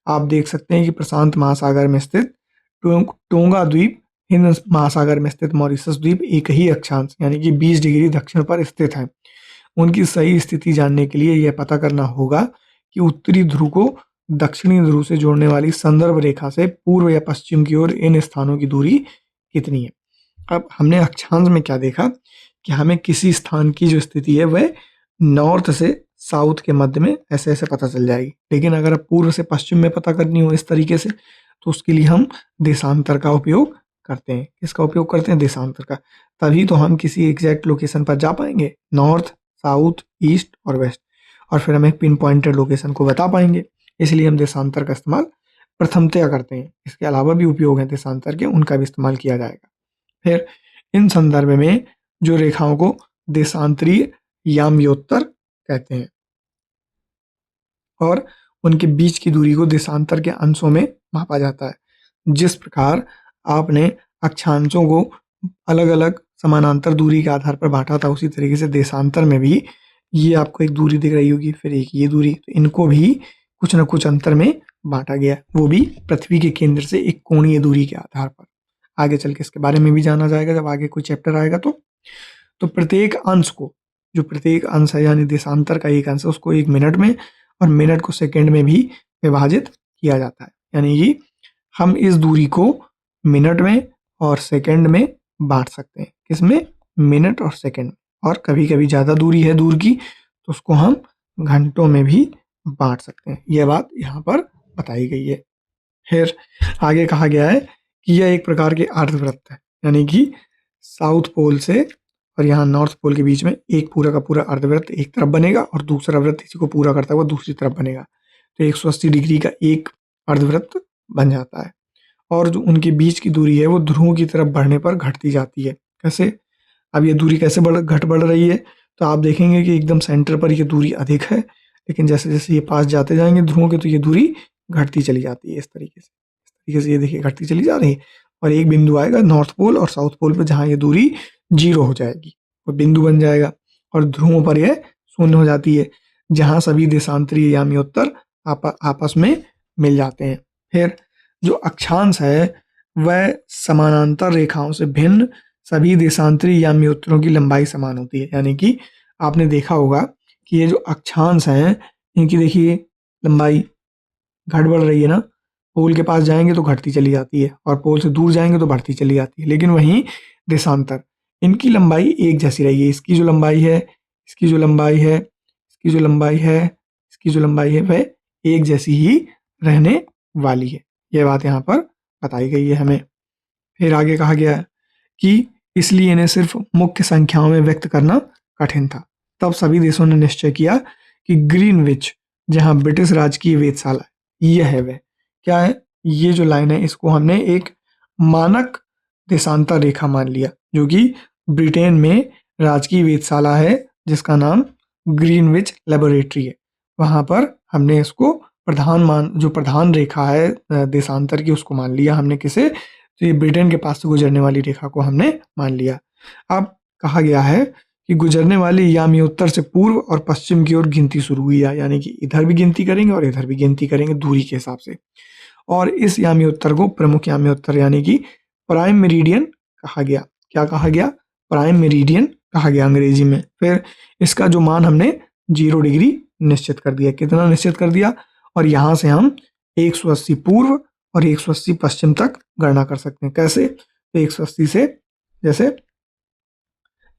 आप देख सकते हैं कि प्रशांत महासागर में स्थित टोंगा द्वीप, हिंद महासागर में स्थित मॉरिशस द्वीप एक ही अक्षांश यानी कि 20 डिग्री दक्षिण पर स्थित है। उनकी सही स्थिति जानने के लिए यह पता करना होगा कि उत्तरी ध्रुव को दक्षिणी ध्रुव से जोड़ने वाली संदर्भ रेखा से पूर्व या पश्चिम की ओर इन स्थानों की दूरी कितनी है। अब हमने अक्षांश में क्या देखा कि हमें किसी स्थान की जो स्थिति है वह नॉर्थ से साउथ के मध्य में ऐसे ऐसे पता चल जाएगी, लेकिन अगर पूर्व से पश्चिम में पता करनी हो इस तरीके से तो उसके लिए हम देशांतर का उपयोग करते हैं। किसका उपयोग करते हैं? देशांतर का। तभी तो हम किसी एग्जैक्ट लोकेशन पर जा पाएंगे, नॉर्थ, साउथ, ईस्ट और वेस्ट, और फिर हम एक पिन पॉइंटेड लोकेशन को बता पाएंगे। इसलिए हम देशांतर का इस्तेमाल प्रथमतया करते हैं। इसके अलावा भी उपयोग है देशांतर के, उनका भी इस्तेमाल किया जाएगा। फिर इन संदर्भ में जो रेखाओं को देशांतरीय याम्योत्तर कहते हैं और उनके बीच की दूरी को देशांतर के अंशों में मापा जाता है। जिस प्रकार आपने अक्षांशों को अलग अलग समानांतर दूरी के आधार पर बांटा था, उसी तरीके से देशांतर में भी ये आपको एक दूरी दिख रही होगी, फिर एक ये दूरी, तो इनको भी कुछ न कुछ अंतर में बाँटा गया, वो भी पृथ्वी के केंद्र से एक कोणीय दूरी के आधार पर। आगे चल के इसके बारे में भी जाना जाएगा जब आगे कोई चैप्टर आएगा तो। तो प्रत्येक अंश को, जो प्रत्येक अंश है यानी देशांतर का एक अंश है, उसको 1 मिनट में और मिनट को सेकंड में भी विभाजित किया जाता है। यानी कि हम इस दूरी को मिनट में और सेकंड में बाँट सकते हैं। किसमें? मिनट और सेकंड में। और कभी-कभी ज़्यादा दूरी है दूर की, तो उसको हम घंटों में भी बाँट सकते हैं। यह बात यहाँ पर बताई गई है। फिर आगे कहा गया है कि यह एक प्रकार के अर्धवृत्त है, यानी कि साउथ पोल से और यहाँ नॉर्थ पोल के बीच में एक पूरा का पूरा अर्धवृत्त एक तरफ बनेगा और दूसरा वृत्त इसी को पूरा करता हुआ दूसरी तरफ बनेगा। तो 180 डिग्री का एक अर्धवृत्त बन जाता है और जो उनके बीच की दूरी है वो ध्रुवों की तरफ बढ़ने पर घटती जाती है। कैसे? अब ये दूरी कैसे बढ़ रही है? तो आप देखेंगे कि एकदम सेंटर पर ये दूरी अधिक है, लेकिन जैसे-जैसे ये पास जाते जाएँगे ध्रुवों के, तो ये दूरी घटती चली जाती है इस तरीके से। इस तरीके से ये देखिए घटती चली जा रही है और एक बिंदु आएगा नॉर्थ पोल और साउथ पोल पे जहाँ ये दूरी 0 हो जाएगी, वो बिंदु बन जाएगा और ध्रुवों पर यह शून्य हो जाती है, जहाँ सभी देशांतरी यामी-उत्तर आपस में मिल जाते हैं। फिर जो अक्षांश है, वह समानांतर रेखाओं से भिन्न सभी देशांतरी यामी-उत्तरों की लंबाई समान होती है। यानी कि आपने देखा होगा कि ये जो अक्षांश हैं, इनकी देखिए लंबाई घट बढ़ रही है ना, पोल के पास जाएँगे तो घटती चली जाती है और पोल से दूर जाएँगे तो बढ़ती चली जाती है। लेकिन वहीं देशांतर, इनकी लंबाई एक जैसी रही है। इसकी जो लंबाई है, इसकी जो लंबाई है, इसकी जो लंबाई है, इसकी जो लंबाई है, वह एक जैसी ही रहने वाली है। यह बात यहाँ पर बताई गई है हमें। फिर आगे कहा गया है कि इसलिए इन्हें सिर्फ मुख्य संख्याओं में व्यक्त करना कठिन था। तब सभी देशों ने निश्चय किया कि ग्रीनविच, जहाँ ब्रिटिश राज की वेधशाला है, ये है वह। क्या है? ये जो लाइन है, इसको हमने एक मानक देशांतर रेखा मान लिया, जो कि ब्रिटेन में राजकीय वेधशाला है, जिसका नाम ग्रीनविच लेबोरेटरी है। वहाँ पर हमने इसको जो प्रधान रेखा है देशांतर की, उसको मान लिया हमने। किसे? तो ये ब्रिटेन के पास से गुजरने वाली रेखा को हमने मान लिया। अब कहा गया है कि गुजरने वाली यामी-उत्तर से पूर्व और पश्चिम की ओर गिनती शुरू हुई है, यानी कि इधर भी गिनती करेंगे और इधर भी गिनती करेंगे दूरी के हिसाब से। और इस यामी-उत्तर को प्रमुख यामी-उत्तर यानी कि प्राइम मेरिडियन कहा गया। क्या कहा गया? प्राइम मेरिडियन कहा गया अंग्रेजी में। फिर इसका जो मान हमने 0 डिग्री निश्चित कर दिया। कितना निश्चित कर दिया? और यहाँ से हम 180 पूर्व और 180 पश्चिम तक गणना कर सकते हैं। कैसे? तो 180 से जैसे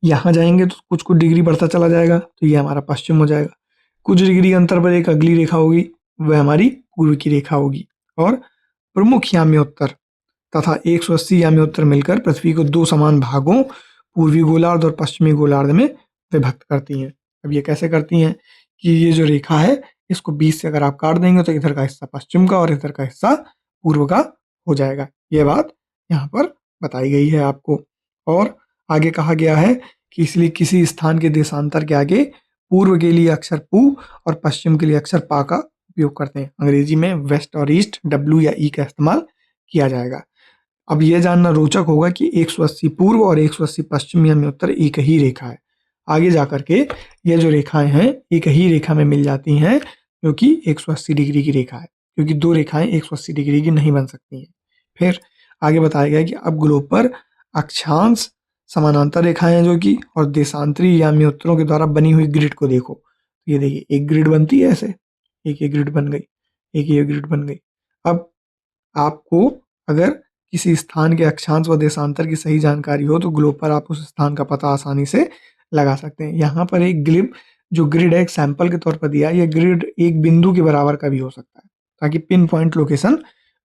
यहाँ जाएँगे तो कुछ-कुछ डिग्री बढ़ता चला जाएगा, तो ये हमारा पश्चिम हो जाएगा। कुछ डिग्री अंतर पर एक अगली रेखा होगी, वह हमारी पूर्व की रेखा होगी। और प्रमुख यामी-उत्तर तथा 180 यामी-उत्तर मिलकर पृथ्वी को 2 समान भागों, पूर्वी गोलार्ध और पश्चिमी गोलार्ध में विभक्त करती हैं। अब ये कैसे करती हैं कि ये जो रेखा है, इसको 20 से अगर आप काट देंगे तो इधर का हिस्सा पश्चिम का और इधर का हिस्सा पूर्व का हो जाएगा। ये बात यहाँ पर बताई गई है आपको। और आगे कहा गया है कि इसलिए किसी स्थान के देशांतर के आगे पूर्व के लिए अक्षर पू और पश्चिम के लिए अक्षर पा का उपयोग करते हैं। अंग्रेजी में वेस्ट और ईस्ट डब्ल्यू या ई का इस्तेमाल किया जाएगा। अब यह जानना रोचक होगा कि 180 पूर्व और 180 पश्चिम यानी उत्तर एक ही रेखा है। आगे जाकर के ये जो रेखाएं हैं एक ही रेखा में मिल जाती हैं, जो कि 180 डिग्री की रेखा है, क्योंकि दो रेखाएं 180 डिग्री की नहीं बन सकती हैं। फिर आगे बताया गया कि अब ग्लोब पर अक्षांश समानांतर रेखाएं हैं जो कि, और देशांतरी यामी उत्तरों के द्वारा बनी हुई ग्रिड को देखो। ये देखिए एक ग्रिड बनती है ऐसे, एक ये ग्रिड बन गई, एक ये ग्रिड बन गई। अब आपको अगर किसी स्थान के अक्षांश व देशांतर की सही जानकारी हो तो ग्लोब पर आप उस स्थान का पता आसानी से लगा सकते हैं। यहाँ पर एक जो ग्रिड है एक सैंपल के तौर पर दिया है। ये ग्रिड एक बिंदु के बराबर का भी हो सकता है, ताकि पिन पॉइंट लोकेशन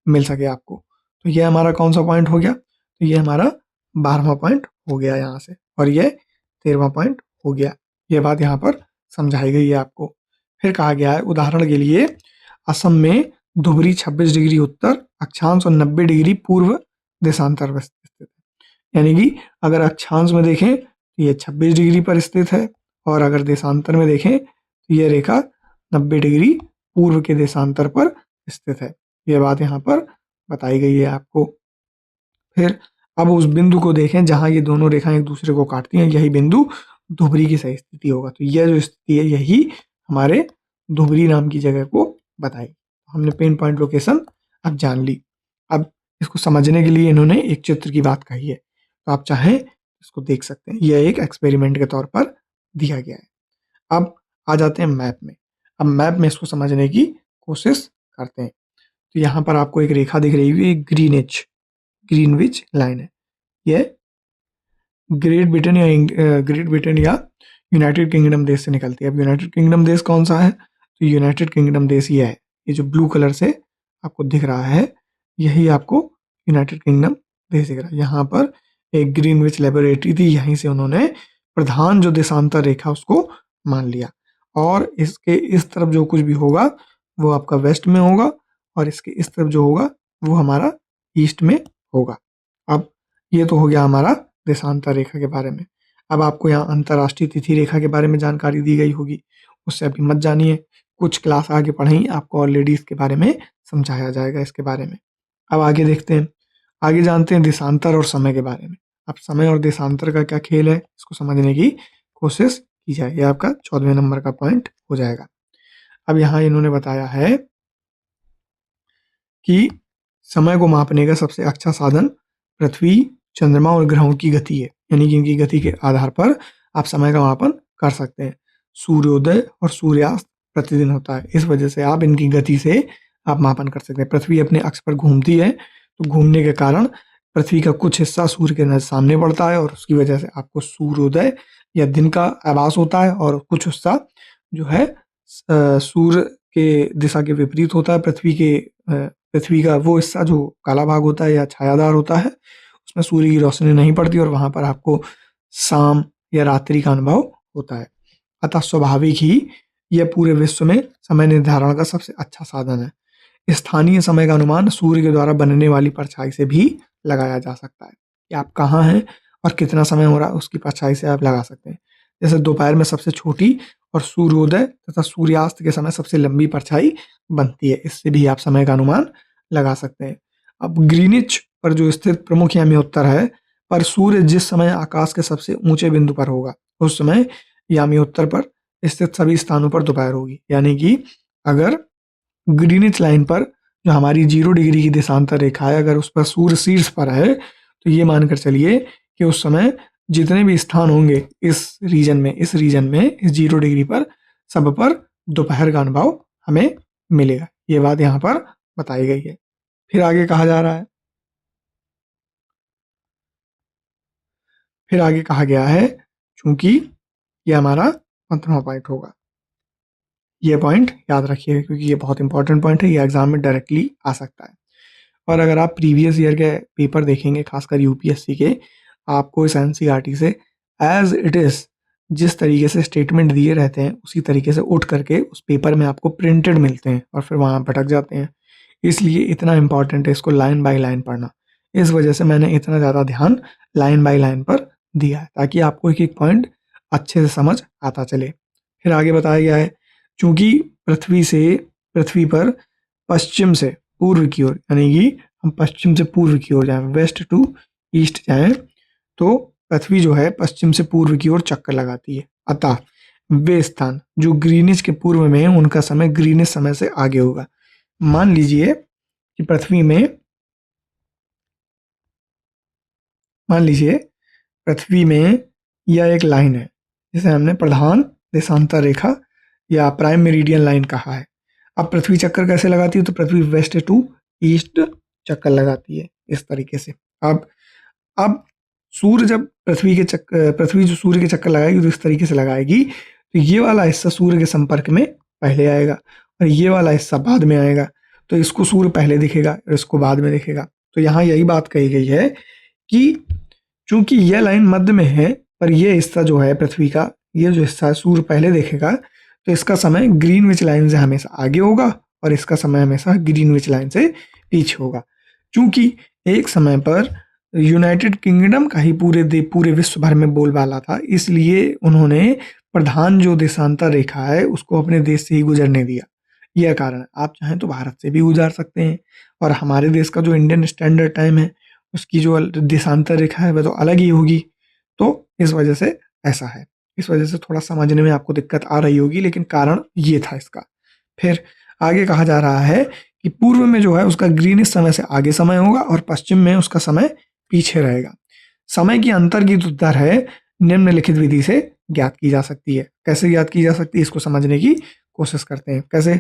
मिल सके आपको। तो ये हमारा कौन सा पॉइंट हो गया? तो ये हमारा 12वां पॉइंट हो गया यहाँ से, और ये 13वां पॉइंट हो गया। ये बात यहाँ पर समझाई गई है आपको। फिर कहा गया है उदाहरण के लिए असम में धुबरी 26 डिग्री उत्तर अक्षांश और 90 डिग्री पूर्व देशांतर पर स्थित है। यानी कि अगर अक्षांश में देखें तो ये 26 डिग्री पर स्थित है, और अगर देशांतर में देखें तो ये रेखा 90 डिग्री पूर्व के देशांतर पर स्थित है। यह बात यहाँ पर बताई गई है आपको। फिर अब उस बिंदु को देखें जहां ये दोनों रेखाएं एक दूसरे को काटती हैं, यही बिंदु धुबरी की सही स्थिति होगा। तो यह जो स्थिति है यही हमारे धुबरी नाम की जगह को बताई। हमने पिन पॉइंट लोकेशन अब जान ली। अब इसको समझने के लिए इन्होंने एक चित्र की बात कही है, तो आप चाहें इसको देख सकते हैं। यह एक एक्सपेरिमेंट के तौर पर दिया गया है। अब आ जाते हैं मैप में। अब मैप में इसको समझने की कोशिश करते हैं। तो यहाँ पर आपको एक रेखा दिख रही है, ग्रीनविच लाइन है। यह ग्रेट ब्रिटेन या यूनाइटेड किंगडम देश से निकलती है। अब यूनाइटेड किंगडम देश कौन सा है? तो यूनाइटेड किंगडम देश ये है। ये जो ब्लू कलर से आपको दिख रहा है यही आपको यूनाइटेड किंगडम देश दिख रहा है। यहाँ पर एक ग्रीनविच लेबोरेटरी थी, यहीं से उन्होंने प्रधान जो देशांतर रेखा उसको मान लिया, और इसके इस तरफ जो कुछ भी होगा वो आपका वेस्ट में होगा, और इसके इस तरफ जो होगा वो हमारा ईस्ट में होगा। अब ये तो हो गया हमारा देशांतर रेखा के बारे में। अब आपको यहाँ अंतर्राष्ट्रीय तिथि रेखा के बारे में जानकारी दी गई होगी, उससे अभी मत जानिए, कुछ क्लास आगे पढ़ेंगे आपको ऑलरेडी इसके बारे में समझाया जाएगा इसके बारे में। अब आगे देखते हैं, आगे जानते हैं देशांतर और समय के बारे में। अब समय और देशांतर का क्या खेल है इसको समझने की कोशिश की जाए। ये आपका 14वें नंबर का पॉइंट हो जाएगा। अब यहाँ इन्होंने बताया है कि समय को मापने का सबसे अच्छा साधन पृथ्वी, चंद्रमा और ग्रहों की गति है, यानी कि इनकी गति के आधार पर आप समय का मापन कर सकते हैं। सूर्योदय और सूर्यास्त प्रतिदिन होता है, इस वजह से आप इनकी गति से आप मापन कर सकते हैं। पृथ्वी अपने अक्ष पर घूमती है, तो घूमने के कारण पृथ्वी का कुछ हिस्सा सूर्य के सामने पड़ता है, और उसकी वजह से आपको सूर्योदय या दिन का आभास होता है, और कुछ हिस्सा जो है सूर्य के दिशा के विपरीत होता है। पृथ्वी का वो हिस्सा जो काला भाग होता है या छायादार होता है, उसमें सूर्य की रोशनी नहीं पड़ती, और वहां पर आपको शाम या रात्रि का अनुभव होता है। अतः स्वाभाविक ही यह पूरे विश्व में समय निर्धारण का सबसे अच्छा साधन है। स्थानीय समय का अनुमान सूर्य के द्वारा बनने वाली परछाई से भी लगाया जा सकता है, कि आप कहाँ हैं और कितना समय हो रहा है उसकी परछाई से आप लगा सकते हैं। जैसे दोपहर में सबसे छोटी और सूर्योदय तथा सूर्यास्त के समय सबसे लंबी परछाई बनती है, इससे भी आप समय का अनुमान लगा सकते हैं। अब ग्रीनिच पर जो स्थित प्रमुख यामी उत्तर है, पर सूर्य जिस समय आकाश के सबसे ऊंचे बिंदु पर होगा उस समय यामी उत्तर पर स्थित सभी स्थानों पर दोपहर होगी। यानी कि अगर ग्रीनिच लाइन पर जो हमारी 0 डिग्री की देशांतर रेखा है, अगर उस पर सूर्य शीर्ष पर है, तो ये मानकर चलिए कि उस समय जितने भी स्थान होंगे इस रीजन में इस 0 डिग्री पर सब पर दोपहर का अनुभव हमें मिलेगा। ये बात यहाँ पर बताई गई है। फिर आगे कहा जा रहा है, फिर आगे कहा गया है, चूंकि ये हमारा 15वां पॉइंट होगा। ये पॉइंट याद रखिएगा क्योंकि ये बहुत इंपॉर्टेंट पॉइंट है, ये एग्जाम में डायरेक्टली आ सकता है। और अगर आप प्रीवियस ईयर के पेपर देखेंगे, खासकर यूपीएससी के, आपको इस एनसीईआरटी से एज इट इज जिस तरीके से स्टेटमेंट दिए रहते हैं उसी तरीके से उठ करके उस पेपर में आपको प्रिंटेड मिलते हैं, और फिर वहाँ भटक जाते हैं। इसलिए इतना इंपॉर्टेंट है इसको लाइन बाय लाइन पढ़ना। इस वजह से मैंने इतना ज़्यादा ध्यान लाइन बाय लाइन पर दिया है, ताकि आपको एक एक पॉइंट अच्छे से समझ आता चले। फिर आगे बताया गया है, चूंकि पृथ्वी पर पश्चिम से पूर्व की ओर, यानी कि हम पश्चिम से पूर्व की ओर जाएं, वेस्ट टू ईस्ट जाएं, तो पृथ्वी जो है पश्चिम से पूर्व की ओर चक्कर लगाती है। अतः वे स्थान जो ग्रीनिच के पूर्व में है उनका समय ग्रीनिच समय से आगे होगा। मान लीजिए कि पृथ्वी में यह एक लाइन है जिसे हमने प्रधान देशांतर रेखा या प्राइम मेरिडियन लाइन कहा है। अब पृथ्वी चक्कर कैसे लगाती है? तो पृथ्वी वेस्ट टू ईस्ट चक्कर लगाती है इस तरीके से। अब सूर्य जब पृथ्वी जो सूर्य के चक्कर लगाएगी तो इस तरीके से लगाएगी, तो ये वाला हिस्सा सूर्य के संपर्क में पहले आएगा और ये वाला हिस्सा बाद में आएगा। तो इसको सूर्य पहले दिखेगा और इसको बाद में दिखेगा। तो यहाँ यही बात कही गई है कि चूंकि यह लाइन मध्य में है, पर यह हिस्सा जो है पृथ्वी का, ये जो हिस्सा सूर्य पहले देखेगा, तो इसका समय ग्रीनविच लाइन से हमेशा आगे होगा और इसका समय हमेशा ग्रीनविच लाइन से पीछे होगा। चूंकि एक समय पर यूनाइटेड किंगडम का ही पूरे विश्व भर में बोलबाला था, इसलिए उन्होंने प्रधान जो देशांतर रेखा है उसको अपने देश से ही गुजरने दिया। यह कारण है। आप चाहें तो भारत से भी गुजार सकते हैं, और हमारे देश का जो इंडियन स्टैंडर्ड टाइम है उसकी जो देशांतर रेखा है वह तो अलग ही होगी। तो इस वजह से ऐसा है। इस वजह से थोड़ा समझने में आपको दिक्कत आ रही होगी, लेकिन कारण ये था इसका। फिर आगे कहा जा रहा है कि पूर्व में जो है उसका ग्रीनिश समय से आगे समय होगा और पश्चिम में उसका समय पीछे रहेगा। समय की अंतर की जो दर है निम्नलिखित विधि से ज्ञात की जा सकती है। कैसे ज्ञात की जा सकती है, इसको समझने की कोशिश करते हैं। कैसे?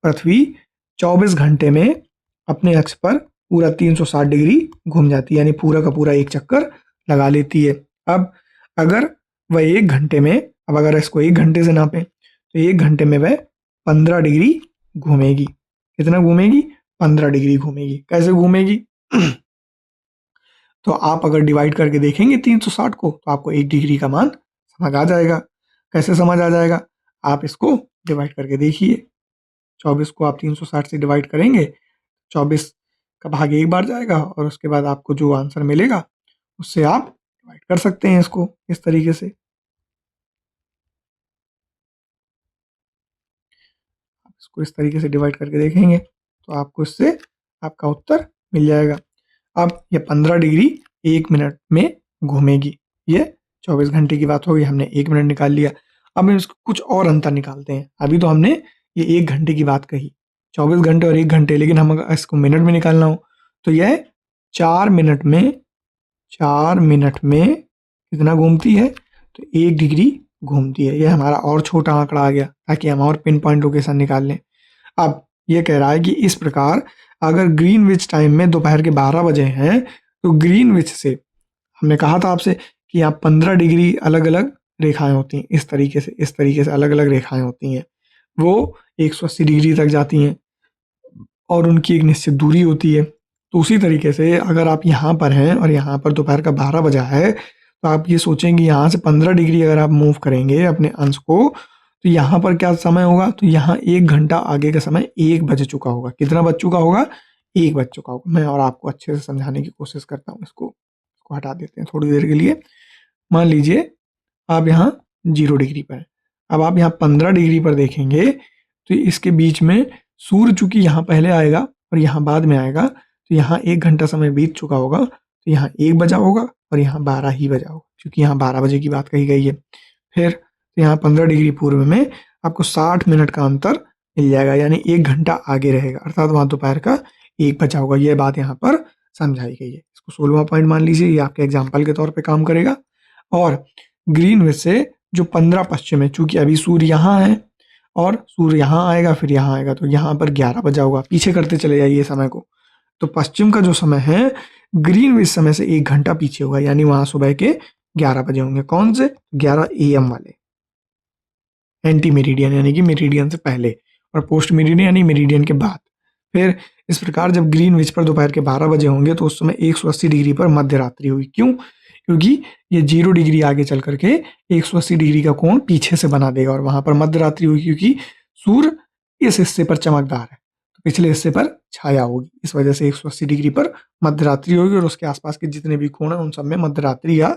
पृथ्वी 24 घंटे में अपने अक्ष पर पूरा 360 डिग्री घूम जाती है, यानी पूरा का पूरा एक चक्कर लगा लेती है। अब अगर वह 1 घंटे में, अब अगर इसको 1 घंटे से नापें तो 1 घंटे में वह 15 डिग्री घूमेगी। कितना घूमेगी? 15 डिग्री घूमेगी। कैसे घूमेगी? तो आप अगर डिवाइड करके देखेंगे 360 को तो आपको 1 डिग्री का मान समझ आ जाएगा। कैसे समझ आ जाएगा? आप इसको डिवाइड करके देखिए। 24 को आप 360 से डिवाइड करेंगे, 24 का भाग एक बार जाएगा और उसके बाद आपको जो आंसर मिलेगा उससे आप डिवाइड कर सकते हैं इसको इस तरीके से। आप इसको इस तरीके से डिवाइड करके देखेंगे तो आपको इससे आपका उत्तर मिल जाएगा। अब ये 15 डिग्री 1 मिनट में घूमेगी। ये 24 घंटे की बात होगी, हमने 1 मिनट निकाल लिया। अब हम इसको कुछ और अंतर निकालते हैं। अभी तो हमने ये 1 घंटे की बात कही, 24 घंटे और 1 घंटे, लेकिन हम अगर इसको मिनट में निकालना हो तो यह 4 मिनट में 4 मिनट में कितना घूमती है? तो 1 डिग्री घूमती है। यह हमारा और छोटा आंकड़ा आ गया ताकि हम और पिन पॉइंट लोकेशन निकाल लें। अब ये कह रहा है कि इस प्रकार अगर ग्रीनविच टाइम में दोपहर के 12 बजे हैं तो ग्रीनविच से हमने कहा था आपसे कि यहाँ 15 डिग्री अलग अलग रेखाएं होती हैं, इस तरीके से अलग अलग रेखाएं होती हैं। वो 180 डिग्री तक जाती हैं और उनकी एक निश्चित दूरी होती है। तो उसी तरीके से अगर आप यहाँ पर हैं और यहाँ पर दोपहर का 12 बजा है तो आप ये सोचेंगे यहाँ से 15 डिग्री अगर आप मूव करेंगे अपने अंश को तो यहाँ पर क्या समय होगा? तो यहाँ 1 घंटा आगे का समय 1 बज चुका होगा। कितना बज चुका होगा? 1 बज चुका होगा। मैं और आपको अच्छे से समझाने की कोशिश करता हूँ। इसको हटा देते हैं थोड़ी देर के लिए। मान लीजिए आप यहाँ 0 डिग्री पर हैं। अब आप यहाँ 15 डिग्री पर देखेंगे तो इसके बीच में सूर्य चूंकि यहाँ पहले आएगा और यहाँ बाद में आएगा तो यहाँ 1 घंटा समय बीत चुका होगा, तो यहाँ 1 बजा होगा और यहाँ 12 ही बजा होगा, क्योंकि यहाँ 12 बजे की बात कही गई है। फिर तो यहाँ 15 डिग्री पूर्व में आपको 60 मिनट का अंतर मिल जाएगा, यानी 1 घंटा आगे रहेगा, अर्थात वहाँ दोपहर का 1 बजा होगा। यह बात यहाँ पर समझाई गई है। इसको 16वां पॉइंट मान लीजिए, ये आपके एग्जाम्पल के तौर पर काम करेगा। और ग्रीनविच से जो 15 पश्चिम है, चूंकि अभी सूर्य यहाँ है और सूर्य यहाँ आएगा फिर यहाँ आएगा, तो यहाँ पर 11 बजा होगा। पीछे करते चले जाइए समय को, तो पश्चिम का जो समय है ग्रीनविच समय से 1 घंटा पीछे होगा, यानी वहां सुबह के 11 बजे होंगे। कौन से? 11 AM वाले, एंटी मेरिडियन यानी कि मेरिडियन से पहले, और पोस्ट मेरिडियन यानी मेरिडियन के बाद। फिर इस प्रकार जब ग्रीनविच पर दोपहर के 12 बजे होंगे तो उस समय 180 डिग्री पर मध्य रात्रि होगी। क्यों? क्योंकि ये 0 डिग्री आगे चल करके 180 डिग्री का कोण पीछे से बना देगा और वहां पर मध्य रात्रि होगी, क्योंकि सूर्य इस हिस्से पर चमकदार है तो पिछले हिस्से पर छाया होगी। इस वजह से 180 डिग्री पर मध्य रात्रि होगी और उसके आसपास के जितने भी कोण हैं उन सब में मध्य रात्रि या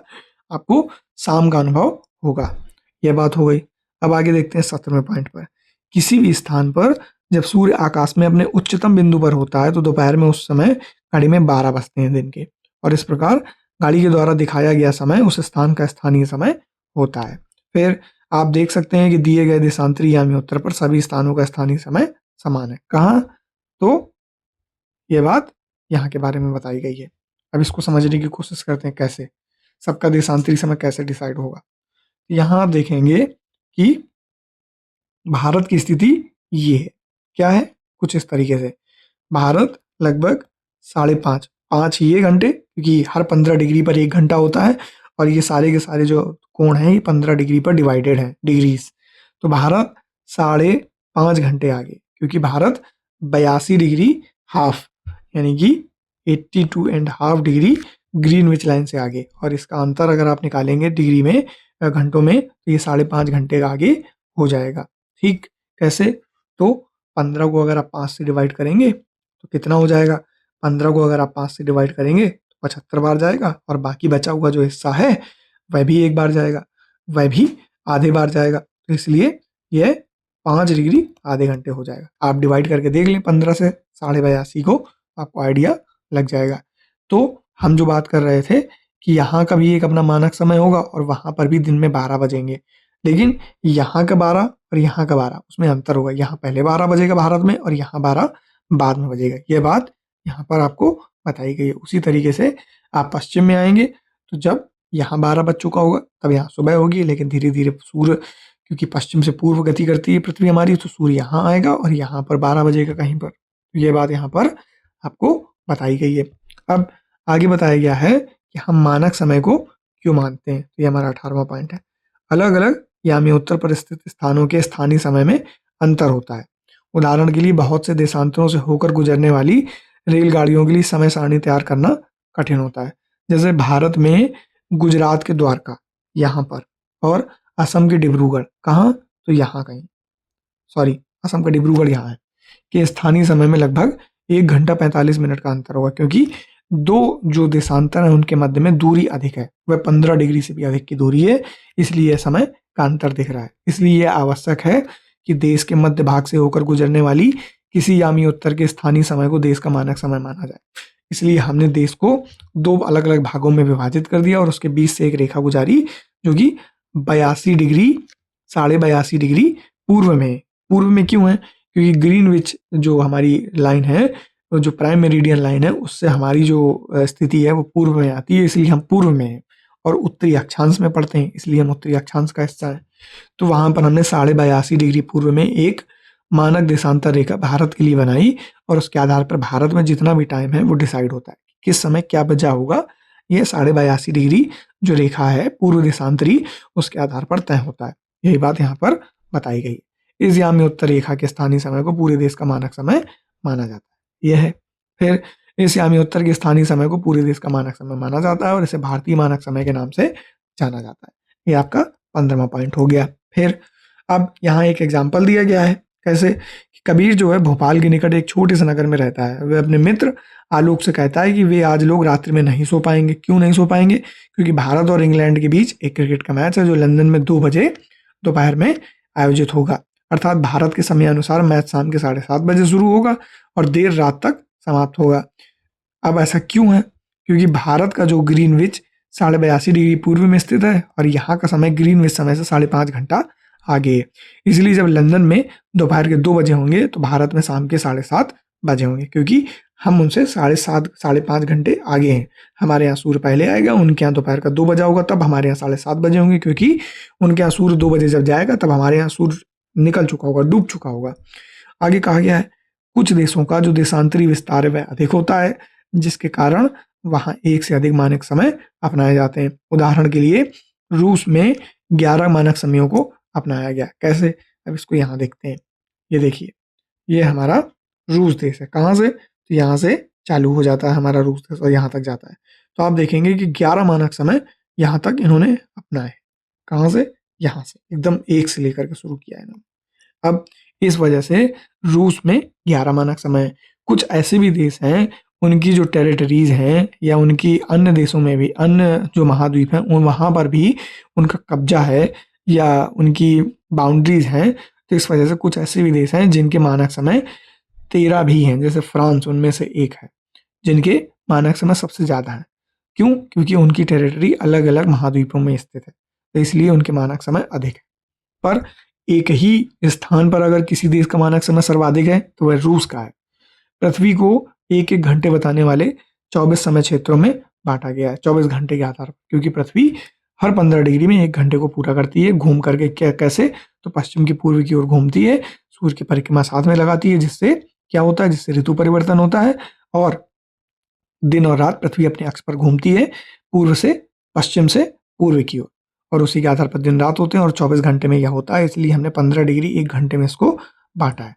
आपको शाम का अनुभव होगा। यह बात हो गई। अब आगे देखते हैं 17वें पॉइंट पर। किसी भी स्थान पर जब सूर्य आकाश में अपने उच्चतम बिंदु पर होता है तो दोपहर में उस समय घड़ी में 12 बजते हैं दिन के, और इस प्रकार गाड़ी के द्वारा दिखाया गया समय उस स्थान का स्थानीय समय होता है। फिर आप देख सकते हैं कि दिए गए देशांतरी यामी उत्तर पर सभी स्थानों का स्थानीय समय समान है। कहाँ? तो यह बात यहाँ के बारे में बताई गई है। अब इसको समझने की कोशिश करते हैं कैसे सबका देशांतरी समय कैसे डिसाइड होगा। यहाँ आप देखेंगे कि भारत की स्थिति ये है। क्या है? कुछ इस तरीके से भारत लगभग 5.5 5 ये घंटे, क्योंकि हर 15 डिग्री पर 1 घंटा होता है और ये सारे के सारे जो कोण हैं ये 15 डिग्री पर डिवाइडेड हैं डिग्रीज। तो भारत 5.5 घंटे आगे, क्योंकि भारत 82 डिग्री हाफ यानी कि 82.5 डिग्री ग्रीनविच लाइन से आगे, और इसका अंतर अगर आप निकालेंगे डिग्री में घंटों में तो ये 5.5 घंटे का आगे हो जाएगा। ठीक कैसे? तो 15 को अगर आप 5 से डिवाइड करेंगे तो कितना हो जाएगा? 15 को अगर आप 5 से डिवाइड करेंगे तो 75 बार जाएगा और बाकी बचा हुआ जो हिस्सा है वह भी 1 बार जाएगा, वह भी आधे बार जाएगा। तो इसलिए यह 5 डिग्री आधे घंटे हो जाएगा। आप डिवाइड करके देख लें 15 से 82.5 को, आपको आइडिया लग जाएगा। तो हम जो बात कर रहे थे कि यहाँ का भी एक अपना मानक समय होगा और वहाँ पर भी दिन में 12 बजेंगे। लेकिन यहाँ का 12 और यहाँ का 12 उसमें अंतर होगा। यहाँ पहले 12 बजेगा भारत में और यहाँ 12 बाद में बजेगा। ये बात यहाँ पर आपको बताई गई है। उसी तरीके से आप पश्चिम में आएँगे तो जब यहाँ 12 बज चुका होगा तब यहाँ सुबह होगी, लेकिन धीरे-धीरे सूर्य, क्योंकि पश्चिम से पूर्व गति करती है पृथ्वी हमारी, तो सूर्य यहाँ आएगा और यहाँ पर 12 बजेगा कहीं पर। ये बात यहाँ पर आपको बताई गई है। अब आगे बताया गया है कि हम मानक समय को क्यों मानते हैं, तो ये हमारा 18वां पॉइंट है। अलग-अलग यामी उत्तर पर स्थित स्थानों के स्थानीय समय में अंतर होता है। उदाहरण के लिए बहुत से देशांतरों से होकर गुजरने वाली रेलगाड़ियों के लिए समय सारणी तैयार करना कठिन होता है। जैसे भारत में गुजरात के द्वारका यहाँ पर और असम के डिब्रूगढ़ कहाँ, तो यहाँ कहीं, सॉरी असम का डिब्रूगढ़ यहाँ है, कि स्थानीय समय में लगभग 1 घंटा 45 मिनट का अंतर होगा, क्योंकि दो जो देशांतर हैं उनके मध्य में दूरी अधिक है, वह 15 डिग्री से भी अधिक की दूरी है, इसलिए यह समय का अंतर दिख रहा है। इसलिए यह आवश्यक है कि देश के मध्य भाग से होकर गुजरने वाली किसी यामी उत्तर के स्थानीय समय को देश का मानक समय माना जाए। इसलिए हमने देश को 2 अलग-अलग भागों में विभाजित कर दिया और उसके बीच से एक रेखा गुजारी जो कि 82 डिग्री, 82.5 डिग्री पूर्व में है। पूर्व में क्यों है? क्योंकि ग्रीनविच जो हमारी लाइन है, जो प्राइम मेरिडियन लाइन है, उससे हमारी जो स्थिति है वो पूर्व में आती है, इसलिए हम पूर्व में हैं। और उत्तरी अक्षांश में पड़ते हैं, इसलिए हम उत्तरी अक्षांश का हिस्सा हैं। तो वहाँ पर हमने 82.5 डिग्री पूर्व में एक मानक देशांतर रेखा भारत के लिए बनाई और उसके आधार पर भारत में जितना भी टाइम है वो डिसाइड होता है किस समय क्या बजा होगा। ये 82.5 डिग्री जो रेखा है पूर्व देशांतरी, उसके आधार पर तय होता है। यही बात यहाँ पर बताई गई। इस यामी उत्तर रेखा के स्थानीय समय को पूरे देश का मानक समय माना जाता है। यह है। फिर इस यामी उत्तर के स्थानीय समय को पूरे देश का मानक समय माना जाता है और इसे भारतीय मानक समय के नाम से जाना जाता है। ये आपका 15वां पॉइंट हो गया। फिर अब यहाँ एक एग्जाम्पल दिया गया है। कैसे? कि कबीर जो है भोपाल के निकट एक छोटे से नगर में रहता है। वह अपने मित्र आलोक से कहता है कि वे आज लोग रात्रि में नहीं सो पाएंगे। क्यों नहीं सो पाएंगे? क्योंकि भारत और इंग्लैंड के बीच एक क्रिकेट का मैच है जो लंदन में 2 बजे दोपहर में आयोजित होगा। अर्थात भारत के समय अनुसार मैच शाम के 7:30 बजे शुरू होगा और देर रात तक समाप्त होगा। अब ऐसा क्यों है? क्योंकि भारत का जो ग्रीनविच 82.5 डिग्री पूर्व में स्थित है और यहाँ का समय ग्रीनविच समय से 5.5 घंटा आगे है। इसलिए जब लंदन में दोपहर के 2 बजे होंगे तो भारत में शाम के 7:30 बजे होंगे, क्योंकि हम उनसे 7:30 5.5 घंटे आगे हैं। हमारे यहाँ सूर्य पहले आएगा, उनके यहाँ दोपहर का 2 बजा होगा, तब हमारे यहाँ 7:30 बजे होंगे, क्योंकि उनके यहाँ सूर्य 2 बजे जब जाएगा तब हमारे यहाँ सूर्य निकल चुका होगा, डूब चुका होगा। आगे कहा गया है कुछ देशों का जो देशांतरी विस्तार है वह अधिक होता है, जिसके कारण वहाँ एक से अधिक मानक समय अपनाए जाते हैं। उदाहरण के लिए रूस में 11 मानक समयों को अपनाया गया। कैसे? अब इसको यहाँ देखते हैं। ये देखिए, ये हमारा रूस देश है। कहाँ से? तो यहाँ से चालू हो जाता है हमारा रूस देश और यहाँ तक जाता है। तो आप देखेंगे कि 11 मानक समय यहाँ तक इन्होंने अपनाए। कहाँ से? यहाँ से, एकदम एक से लेकर के शुरू किया है इन्होंने। अब इस वजह से रूस में 11 मानक समय। कुछ ऐसे भी देश हैं उनकी जो टेरिटरीज हैं या उनकी अन्य देशों में भी, अन्य जो महाद्वीप हैं वहाँ पर भी उनका कब्जा है या उनकी बाउंड्रीज हैं। तो इस वजह से कुछ ऐसे भी देश हैं जिनके मानक समय 13 भी हैं, जैसे फ्रांस उनमें से एक है जिनके मानक समय सबसे ज़्यादा है। क्यों? क्योंकि उनकी टेरिटरी अलग अलग महाद्वीपों में स्थित है, तो इसलिए उनके मानक समय अधिक है। पर एक ही स्थान पर अगर किसी देश का मानक समय सर्वाधिक है तो वह रूस का है। पृथ्वी को एक एक घंटे बताने वाले 24 समय क्षेत्रों में बांटा गया है, 24 घंटे के आधार पर, क्योंकि पृथ्वी हर 15 डिग्री में 1 घंटे को पूरा करती है घूम करके। कैसे? तो पश्चिम की पूर्व की ओर घूमती है, सूर्य की परिक्रमा साथ में लगाती है, जिससे क्या होता है? जिससे ऋतु परिवर्तन होता है और दिन और रात पृथ्वी अपने अक्ष पर घूमती है, पूर्व से पश्चिम से पूर्व की ओर, और उसी के आधार पर दिन रात होते हैं और 24 घंटे में यह होता है। इसलिए हमने 15 डिग्री 1 घंटे में इसको बांटा है।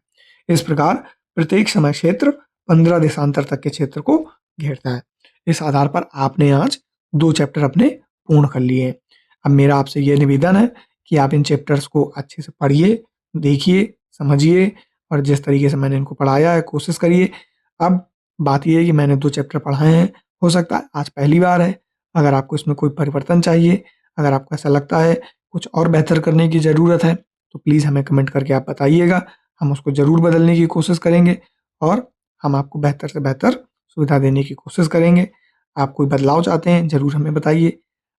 इस प्रकार प्रत्येक समय क्षेत्र 15 देशांतर तक के क्षेत्र को घेरता है। इस आधार पर आपने आज 2 चैप्टर अपने पूर्ण कर लिए हैं। अब मेरा आपसे यह निवेदन है कि आप इन चैप्टर्स को अच्छे से पढ़िए, देखिए, समझिए और जिस तरीके से मैंने इनको पढ़ाया है कोशिश करिए। अब बात यह है कि मैंने 2 चैप्टर पढ़ाए हैं, हो सकता है आज पहली बार है। अगर आपको इसमें कोई परिवर्तन चाहिए, अगर आपको ऐसा लगता है कुछ और बेहतर करने की ज़रूरत है, तो प्लीज़ हमें कमेंट करके आप बताइएगा। हम उसको ज़रूर बदलने की कोशिश करेंगे और हम आपको बेहतर से बेहतर सुविधा देने की कोशिश करेंगे। आप कोई बदलाव चाहते हैं ज़रूर हमें बताइए।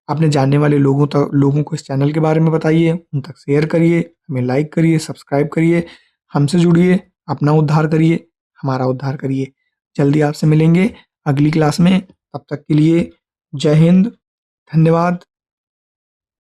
अपने जानने वाले लोगों को इस चैनल के बारे में बताइए, उन तक शेयर करिए, हमें लाइक करिए, सब्सक्राइब करिए, हमसे जुड़िए, अपना उद्धार करिए, हमारा उद्धार करिए। जल्दी आपसे मिलेंगे अगली क्लास में, तब तक के लिए जय हिंद, धन्यवाद।